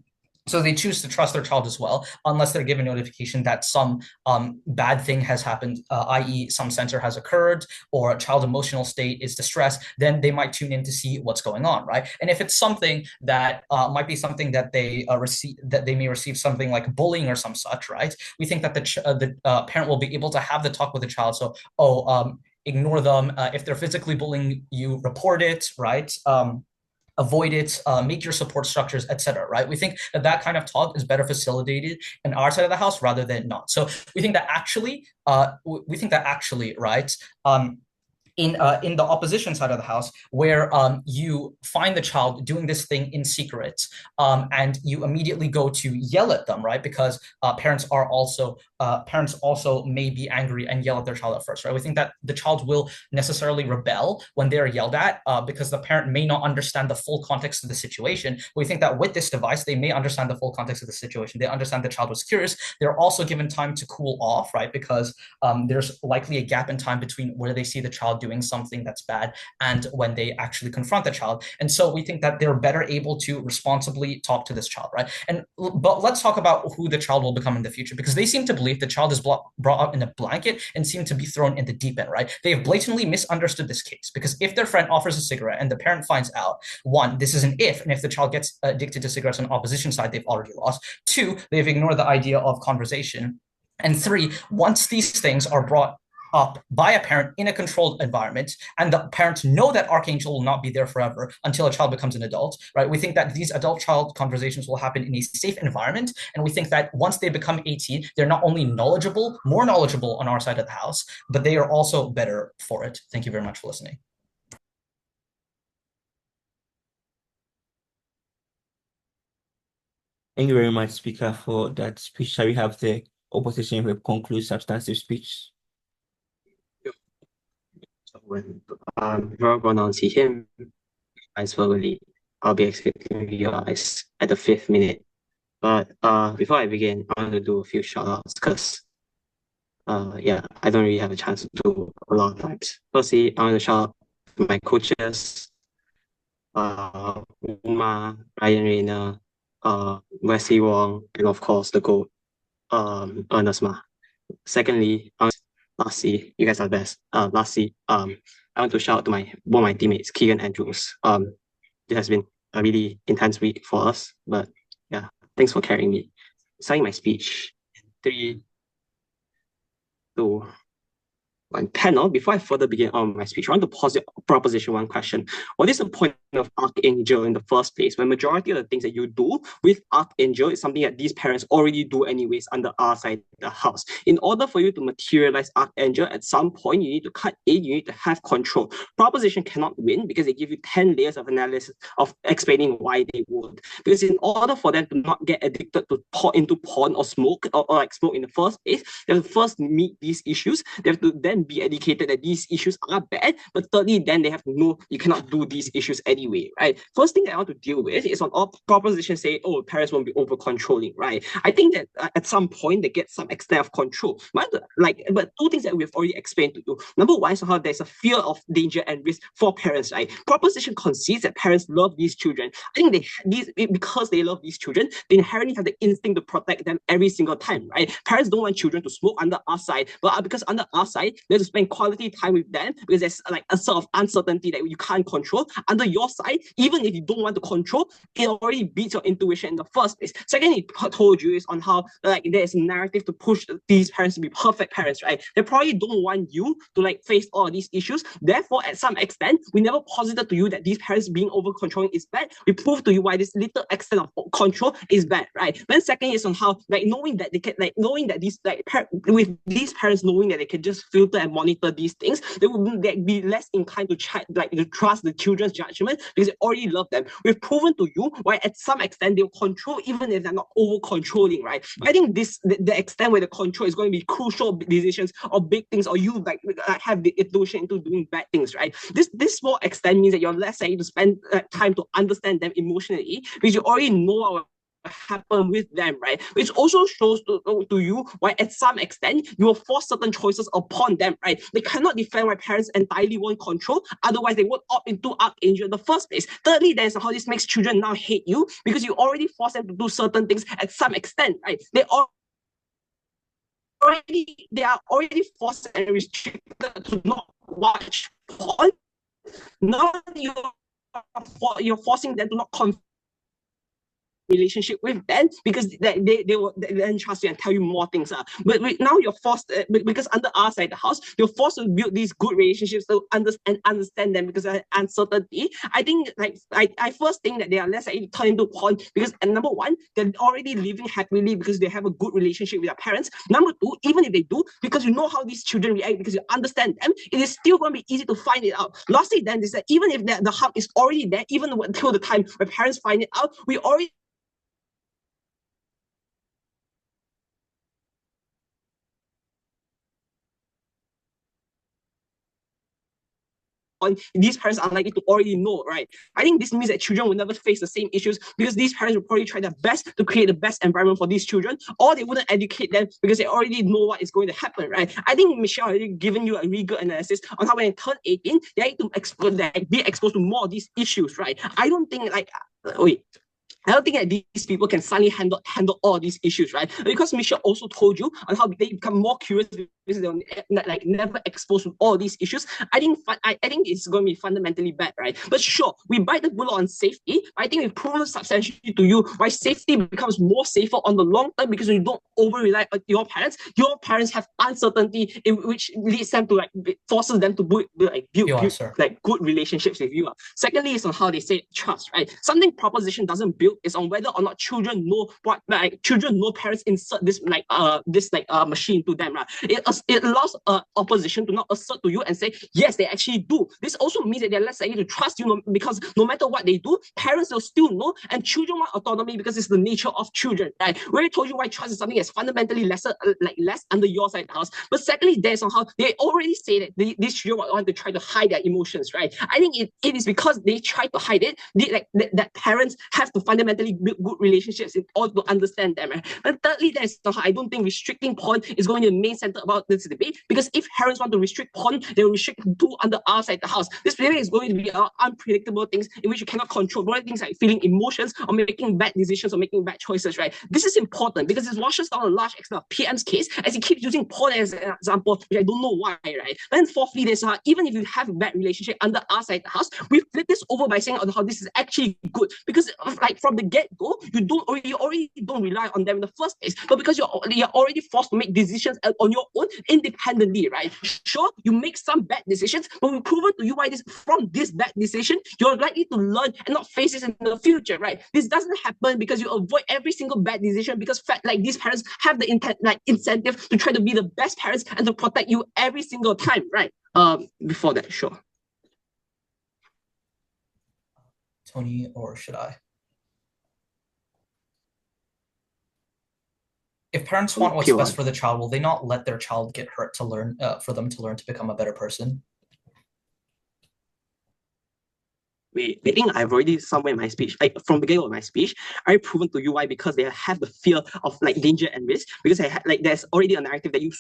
trust their child as well, unless they're given notification that some bad thing has happened, i.e. some censor has occurred, or a child's emotional state is distressed, then they might tune in to see what's going on, right? And if it's something that might be something that they may receive something like bullying or some such, right? We think that the parent will be able to have the talk with the child. So, ignore them. If they're physically bullying you, report it, right? Avoid it, make your support structures, etc. Right? We think that kind of talk is better facilitated in our side of the house rather than not. So we think that actually, right? in the opposition side of the house, where you find the child doing this thing in secret, and you immediately go to yell at them, right? Because parents also may be angry and yell at their child at first, right? We think that the child will necessarily rebel when they are yelled at, because the parent may not understand the full context of the situation. We think that with this device, they may understand the full context of the situation. They understand the child was curious. They're also given time to cool off, right? Because there's likely a gap in time between where they see the child doing something that's bad and when they actually confront the child. And so we think that they're better able to responsibly talk to this child, right? But let's talk about who the child will become in the future, because they seem to believe the child is brought up in a blanket and seem to be thrown in the deep end, right? They have blatantly misunderstood this case, because if their friend offers a cigarette and the parent finds out, one, this is an if, and if the child gets addicted to cigarettes on the opposition side, they've already lost. Two, they've ignored the idea of conversation. And three, once these things are brought up by a parent in a controlled environment, and the parents know that Arkangel will not be there forever until a child becomes an adult, right? We think that these adult-child conversations will happen in a safe environment, and we think that once they become 18, they're not only more knowledgeable on our side of the house, but they are also better for it. Thank you very much for listening. Thank you very much, Speaker, for that speech. Shall we have the opposition conclude substantive speech? So when we're on see him guys verbally, I'll be expecting you guys at the 5th minute. But before I begin, I want to do a few shout outs, because yeah, I don't really have a chance to do a lot of times. Firstly, I want to shout out to my coaches, Uma, Ryan Rayner, Wesley Wong, and of course the GOAT, Ernest Ma. Secondly, lastly, you guys are the best. Lastly, I want to shout out to one of my teammates, Keegan Andrews. It has been a really intense week for us, but yeah, thanks for carrying me. Starting my speech in 3, 2, 1. Panel, before I further begin on my speech, I want to pause the proposition 1 question. What is the point of Arkangel in the first place, when majority of the things that you do with Arkangel is something that these parents already do anyways under our side of the house? In order for you to materialize Arkangel, at some point, you need to cut in, you need to have control. Proposition cannot win because they give you 10 layers of analysis of explaining why they would. Because in order for them to not get addicted to porn or smoke, or like smoke in the first place, they have to first meet these issues. They have to then be educated that these issues are bad, but thirdly, then they have to know you cannot do these issues anyway, right? First thing I want to deal with is on all propositions say, oh, parents won't be over controlling, right? I think that at some point they get some extent of control. But 2 things that we've already explained to you. Number 1 is how there's a fear of danger and risk for parents, right? Proposition concedes that parents love these children. I think because they love these children, they inherently have the instinct to protect them every single time, right? Parents don't want children to smoke under our side, but because under our side, they have to spend quality time with them because there's like a sort of uncertainty that you can't control. Under your side, even if you don't want to control, it already beats your intuition in the first place. Secondly, told you is on how like there's a narrative to push these parents to be perfect parents, right? They probably don't want you to like face all of these issues. Therefore, at some extent, we never posited to you that these parents being over controlling is bad. We proved to you why this little extent of control is bad, right? Then second is on how like knowing that they can with these parents knowing that they can just filter and monitor these things, they would be less inclined to trust the children's judgment because they already love them. We've proven to you why at some extent they'll control even if they're not over controlling, right? I think the extent where the control is going to be crucial decisions or big things, or you have the intuition into doing bad things, right? This small extent means that you're less likely to spend time to understand them emotionally because you already know what happen with them, right? Which also shows to you why at some extent you will force certain choices upon them, right? They cannot defend why parents entirely want control, otherwise they would opt into Arkangel in the first place. Thirdly, there's how this makes children now hate you because you already force them to do certain things at some extent, right? They are already forced and restricted to not watch porn. Now you're forcing them to not relationship with them because they will then trust you and tell you more things. But now you're forced because under our side of the house, you're forced to build these good relationships to understand them because of uncertainty. I think I first think that they are less likely to turn into porn because number one, they're already living happily because they have a good relationship with their parents. Number two, even if they do, because you know how these children react because you understand them, it is still going to be easy to find it out. Lastly, then is that even if the harm is already there, even until the time where parents find it out, we already these parents are likely to already know, right? I think this means that children will never face the same issues because these parents will probably try their best to create the best environment for these children, or they wouldn't educate them because they already know what is going to happen, right? I think Michelle already given you a really good analysis on how when they turn 18, they need to be exposed to more of these issues, right? I don't think I don't think that these people can suddenly handle all these issues, right? Because Michelle also told you on how they become more curious because they're never exposed to all these issues. I think it's going to be fundamentally bad, right? But sure, we bite the bullet on safety. I think we've proven substantially to you why safety becomes more safer on the long term because you don't over rely on your parents. Your parents have uncertainty, which leads them to forces them to build good relationships with you. Secondly, is on how they say trust, right? Something proposition doesn't build is on whether or not children know parents insert this machine to them, right? It allows opposition to not assert to you and say yes, they actually do. This also means that they're less likely to trust you because no matter what they do, parents will still know, and children want autonomy because it's the nature of children, right? We already told you why trust is something that's fundamentally less under your side of the house. But secondly, there's on how they already say that these children want to try to hide their emotions, right? I think it is because they try to hide it, that parents have to fundamentally build good relationships in order to understand them, right? And thirdly, there's I don't think restricting porn is going to be the main center about this debate, because if parents want to restrict porn, they will restrict to under our side of the house. This debate is going to be unpredictable things in which you cannot control, things like feeling emotions or making bad decisions or making bad choices, right? This is important because it washes down a large extent of PM's case as he keeps using porn as an example, which I don't know why, right? Then fourthly, there's even if you have a bad relationship under our side of the house, we flip this over by saying how this is actually good, because from the get-go, you already don't rely on them in the first place, but because you're already forced to make decisions on your own independently, right? Sure, you make some bad decisions, but we've proven to you why from this bad decision, you're likely to learn and not face this in the future, right? This doesn't happen because you avoid every single bad decision because these parents have the incentive to try to be the best parents and to protect you every single time, right? Before that, sure. Tony, or should I? If parents want what's best for the child, will they not let their child get hurt to learn, for them to learn to become a better person? I think I've already somewhere in my speech, from the beginning of my speech, I've proven to you why, because they have the fear of danger and risk, because there's already a narrative that you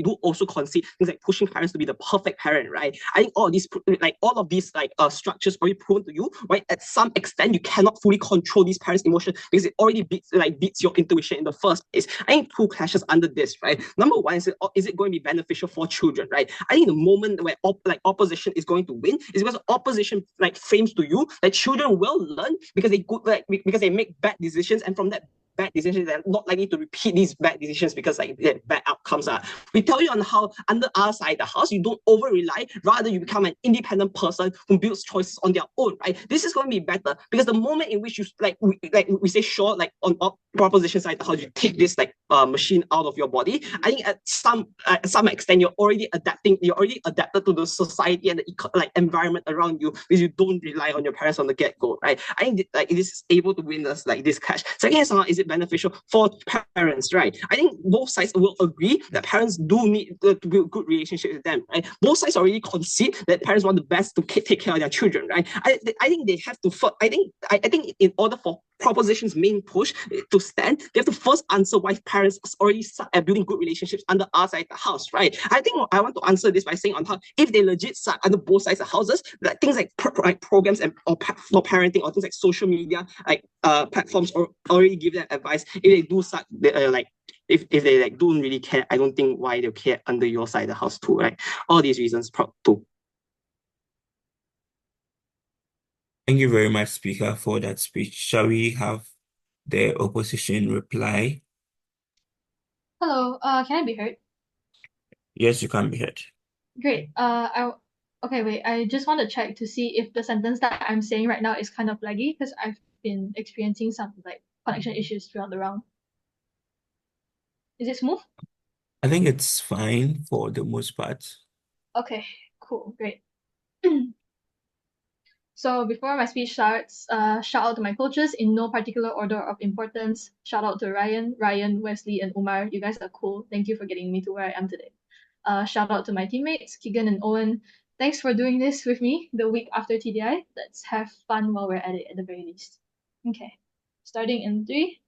do also concede things like pushing parents to be the perfect parent, right? I think all of these structures already proven to you why at some extent you cannot fully control these parents' emotions because it already beats your intuition in the first place. I think two clashes under this, right? Number one is it going to be beneficial for children, right? I think the moment where opposition is going to win is because opposition frames to you that children will learn because they make bad decisions, and from that bad decisions, they're not likely to repeat these bad decisions because bad outcomes are. We tell you on how under our side of the house, you don't over rely, rather you become an independent person who builds choices on their own, right? This is going to be better because the moment in which you we say sure, on proposition side of the house, you take this machine out of your body. I think at some extent you're already adapted to the society and the environment around you because you don't rely on your parents on the get-go, right? I think this is able to win us this clash. Second is it beneficial for parents, right? I think both sides will agree that parents do need to build good relationships with them, right? Both sides already concede that parents want the best to take care of their children, right? I think they have to. I think in order for proposition's main push to stand, they have to first answer why parents already suck at building good relationships under our side of the house, right? I think I want to answer this by saying on how if they legit suck under both sides of houses, things like programs for parenting or things like social media, platforms already give them advice. If they do suck, if they don't really care, I don't think why they'll care under your side of the house too, right? All these reasons too. Thank you very much, Speaker, for that speech. Shall we have the opposition reply. Hello, can I be heard? Yes, you can be heard. Great. Okay, wait. I just want to check to see if the sentence that I'm saying right now is kind of laggy because I've been experiencing some like connection issues throughout the round. Is it smooth? I think it's fine for the most part. Okay, cool, great. So before my speech starts, shout out to my coaches in no particular order of importance. Shout out to Ryan, Wesley, and Umar. You guys are cool. Thank you for getting me to where I am today. Shout out to my teammates, Keegan and Owen. Thanks for doing this with me the week after TDI. Let's have fun while we're at it at the very least. Okay, starting in 3,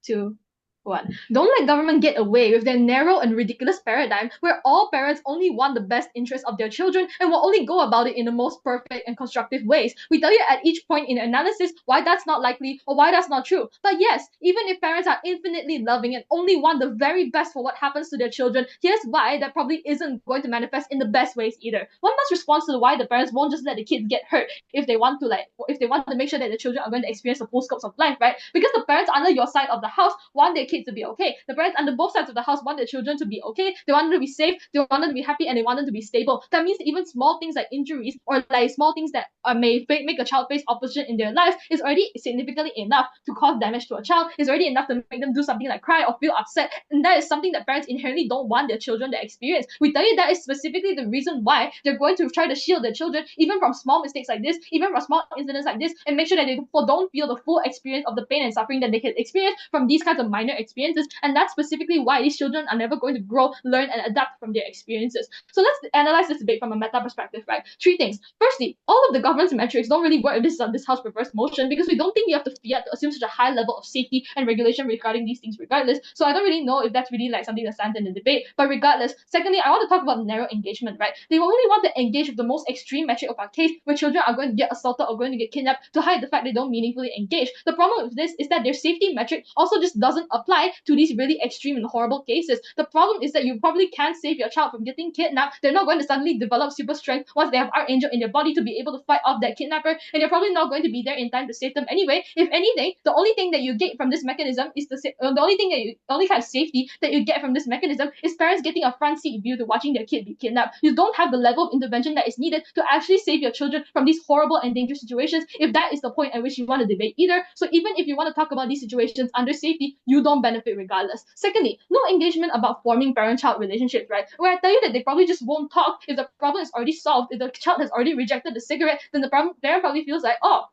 2, 1. Don't let government get away with their narrow and ridiculous paradigm where all parents only want the best interest of their children and will only go about it in the most perfect and constructive ways. We tell you at each point in the analysis why that's not likely or why that's not true. But yes, even if parents are infinitely loving and only want the very best for what happens to their children, here's why that probably isn't going to manifest in the best ways either. One must respond to why the parents won't just let the kids get hurt if they want to make sure that the children are going to experience the full scopes of life, right? Because the parents under your side of the house want their kids to be okay. The parents under both sides of the house want their children to be okay. They want them to be safe, they want them to be happy, and they want them to be stable. That means even small things like injuries or like small things that may make a child face opposition in their life is already significantly enough to cause damage to a child. Is already enough to make them do something like cry or feel upset. And that is something that parents inherently don't want their children to experience. We tell you that is specifically the reason why they're going to try to shield their children even from small mistakes like this, even from small incidents like this, and make sure that they don't feel the full experience of the pain and suffering that they can experience from these kinds of minor experiences. And that's specifically why these children are never going to grow, learn, and adapt from their experiences. So let's analyze this debate from a meta perspective, right? 3 things. Firstly, all of the government's metrics don't really work if this house prefers motion, because we don't think you have to fiat to assume such a high level of safety and regulation regarding these things regardless. So I don't really know if that's really like something that stands in the debate. But regardless, secondly, I want to talk about narrow engagement, right? They only want to engage with the most extreme metric of our case, where children are going to get assaulted or going to get kidnapped, to hide the fact they don't meaningfully engage. The problem with this is that their safety metric also just doesn't apply to these really extreme and horrible cases. The problem is that you probably can't save your child from getting kidnapped. They're not going to suddenly develop super strength once they have Arkangel in their body to be able to fight off that kidnapper, and you're probably not going to be there in time to save them anyway. If anything, the only thing that you get from this mechanism is the only kind of safety that you get from this mechanism is parents getting a front seat view to watching their kid be kidnapped. You don't have the level of intervention that is needed to actually save your children from these horrible and dangerous situations, if that is the point at which you want to debate either. So even if you want to talk about these situations under safety, you don't benefit regardless. Secondly, no engagement about forming parent-child relationships, right? Where I tell you that they probably just won't talk if the problem is already solved. If the child has already rejected the cigarette, then the parent probably feels like, oh,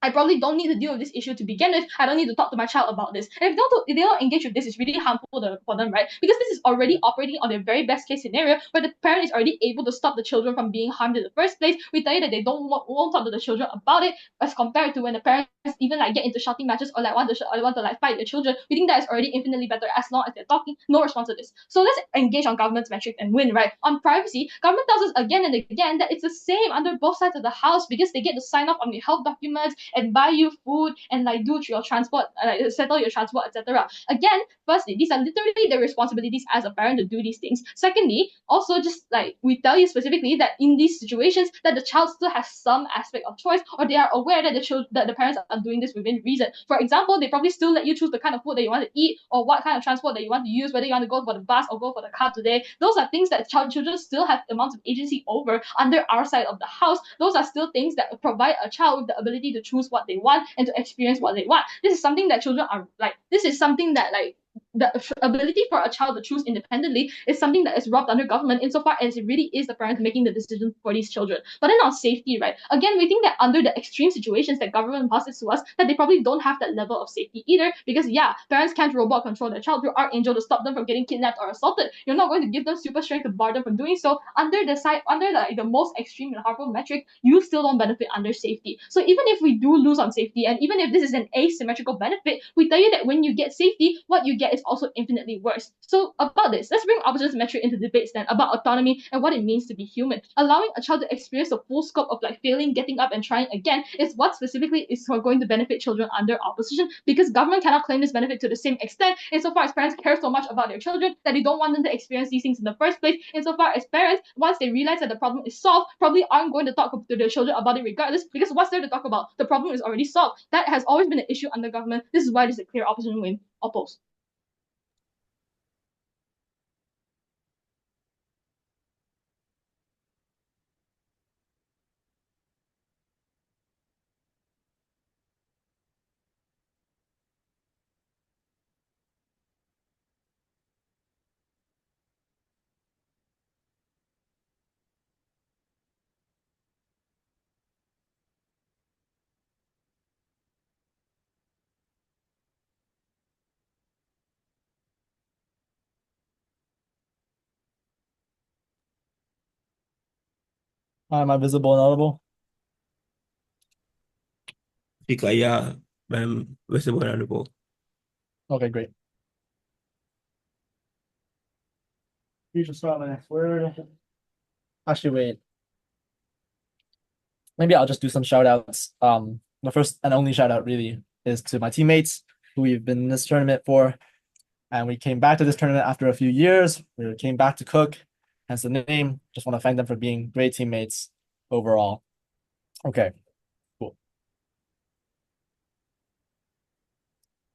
I probably don't need to deal with this issue to begin with. I don't need to talk to my child about this. And if they don't engage with this, it's really harmful for them, right? Because this is already operating on their very best case scenario, where the parent is already able to stop the children from being harmed in the first place. We tell you that they won't talk to the children about it, as compared to when the parents even like get into shouting matches or want to like fight the children. We think that is already infinitely better as long as they're talking. No response to this. So let's engage on government's metrics and win, right? On privacy, government tells us again and again that it's the same under both sides of the house, because they get to sign off on your health documents and buy you food and like do your transport, settle your transport, etc. Again, firstly, these are literally their responsibilities as a parent to do these things. Secondly, also just like we tell you specifically that in these situations that the child still has some aspect of choice, or they are aware that the parents are doing this within reason. For example, they probably still let you choose the kind of food that you want to eat, or what kind of transport that you want to use, whether you want to go for the bus or go for the car today. Those are things that children still have amounts of agency over under our side of the house. Those are still things that provide a child with the ability to choose what they want and to experience what they want. This is something that children are like, this is something that like the ability for a child to choose independently is something that is robbed under government, insofar as it really is the parents making the decision for these children. But then on safety, right? Again, we think that under the extreme situations that government imposes to us, that they probably don't have that level of safety either, because yeah, parents can't robot control their child through Arkangel to stop them from getting kidnapped or assaulted. You're not going to give them super strength to bar them from doing so. Under the most extreme and harmful metric, you still don't benefit under safety. So even if we do lose on safety, and even if this is an asymmetrical benefit, we tell you that when you get safety, what you get is is also infinitely worse. So about this, let's bring opposition's metric into debates then about autonomy and what it means to be human. Allowing a child to experience the full scope of like failing, getting up, and trying again is what specifically is going to benefit children under opposition, because government cannot claim this benefit to the same extent insofar as parents care so much about their children that they don't want them to experience these things in the first place. Insofar as parents, once they realize that the problem is solved, probably aren't going to talk to their children about it regardless, because what's there to talk about? The problem is already solved. That has always been an issue under government. This is why it is a clear opposition win. Oppose. Am I visible and audible? Because yeah, visible and audible. Okay, great. You should start my next word. Actually, wait. Maybe I'll just do some shout outs. The first and only shout out really is to my teammates who we've been in this tournament for. And we came back to this tournament after a few years. We came back to cook, hence the name. Just want to thank them for being great teammates overall. Okay, cool.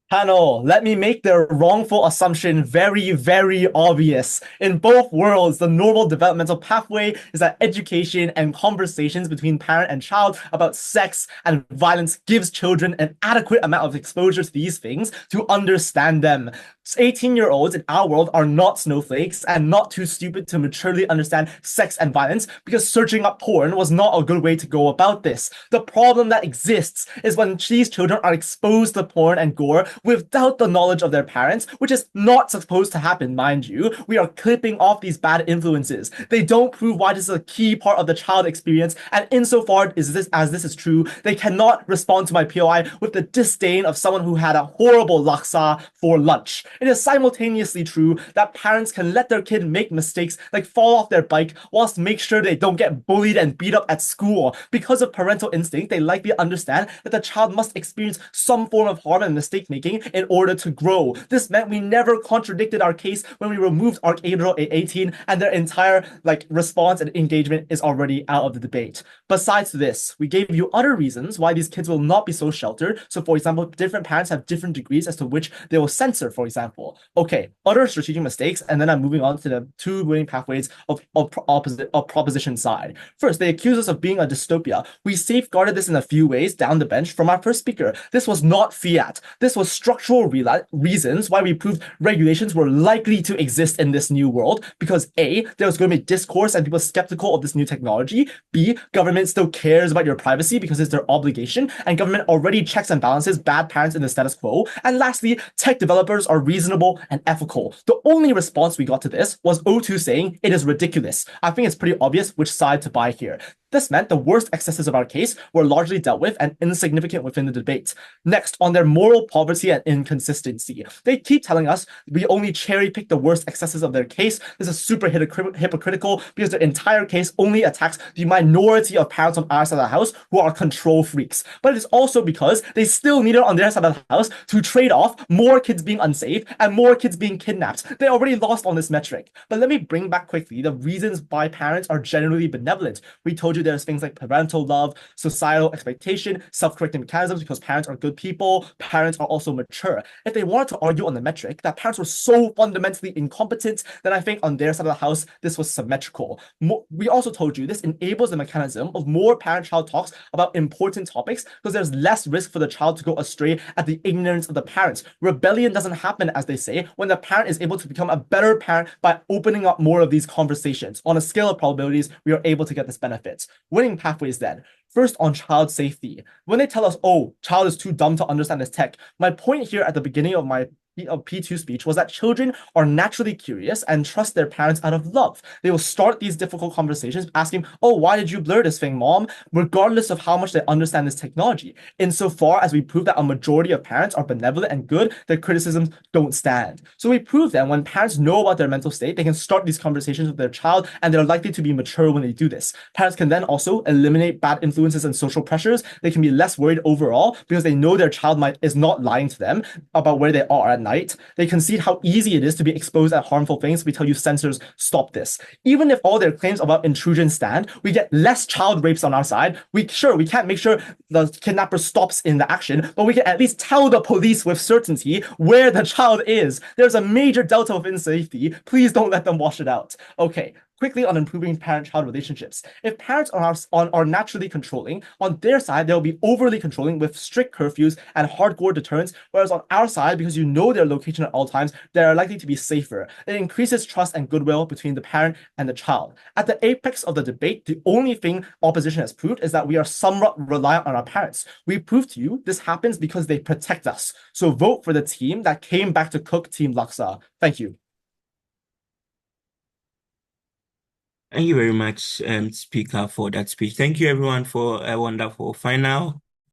Panel, let me make their wrongful assumption very, very obvious. In both worlds, the normal developmental pathway is that education and conversations between parent and child about sex and violence gives children an adequate amount of exposure to these things to understand them. 18-year-olds in our world are not snowflakes and not too stupid to maturely understand sex and violence, because searching up porn was not a good way to go about this. The problem that exists is when these children are exposed to porn and gore without the knowledge of their parents, which is not supposed to happen, mind you. We are clipping off these bad influences. They don't prove why this is a key part of the child experience, and insofar as this is true, they cannot respond to my POI with the disdain of someone who had a horrible laksa for lunch. It is simultaneously true that parents can let their kid make mistakes like fall off their bike whilst make sure they don't get bullied and beat up at school. Because of parental instinct, they likely understand that the child must experience some form of harm and mistake making in order to grow. This meant we never contradicted our case when we removed Arkangel at 18, and their entire response and engagement is already out of the debate. Besides this, we gave you other reasons why these kids will not be so sheltered. So for example, different parents have different degrees as to which they will censor, for example. Okay, other strategic mistakes, and then I'm moving on to the two winning pathways of proposition side. First, they accuse us of being a dystopia. We safeguarded this in a few ways down the bench from our first speaker. This was not fiat. This was structural reasons why we proved regulations were likely to exist in this new world, because A, there was going to be discourse and people skeptical of this new technology. B, government still cares about your privacy because it's their obligation, and government already checks and balances bad parents in the status quo. And lastly, tech developers are reasonable and ethical. The only response we got to this was O2 saying it is ridiculous. I think it's pretty obvious which side to buy here. This meant the worst excesses of our case were largely dealt with and insignificant within the debate. Next, on their moral poverty and inconsistency. They keep telling us we only cherry-pick the worst excesses of their case. This is super hypocritical because their entire case only attacks the minority of parents on our side of the house who are control freaks. But it is also because they still need it on their side of the house to trade off more kids being unsafe and more kids being kidnapped. They already lost on this metric. But let me bring back quickly the reasons why parents are generally benevolent. We told you there's things like parental love, societal expectation, self-correcting mechanisms because parents are good people, parents are also mature. If they wanted to argue on the metric that parents were so fundamentally incompetent, then I think on their side of the house, this was symmetrical. We also told you this enables the mechanism of more parent-child talks about important topics because there's less risk for the child to go astray at the ignorance of the parents. Rebellion doesn't happen, as they say, when the parent is able to become a better parent by opening up more of these conversations. On a scale of probabilities, we are able to get this benefit. Winning pathways then. First, on child safety. When they tell us, oh, child is too dumb to understand this tech, my point here at the beginning of my P2 speech was that children are naturally curious and trust their parents out of love. They will start these difficult conversations asking, oh, why did you blur this thing, mom? Regardless of how much they understand this technology. Insofar as we prove that a majority of parents are benevolent and good, their criticisms don't stand. So we prove that when parents know about their mental state, they can start these conversations with their child, and they're likely to be mature when they do this. Parents can then also eliminate bad influences and social pressures. They can be less worried overall because they know their child is not lying to them about where they are at night. They can see how easy it is to be exposed at harmful things. We tell you censors, stop this. Even if all their claims about intrusion stand, we get less child rapes on our side. We can't make sure the kidnapper stops in the action, but we can at least tell the police with certainty where the child is. There's a major delta within safety. Please don't let them wash it out. Okay. Quickly on improving parent-child relationships. If parents are naturally controlling, on their side, they'll be overly controlling with strict curfews and hardcore deterrents, whereas on our side, because you know their location at all times, they are likely to be safer. It increases trust and goodwill between the parent and the child. At the apex of the debate, the only thing opposition has proved is that we are somewhat reliant on our parents. We prove to you this happens because they protect us. So vote for the team that came back to cook Team Laksa. Thank you. Thank you very much, Speaker, for that speech. Thank you, everyone, for a wonderful final.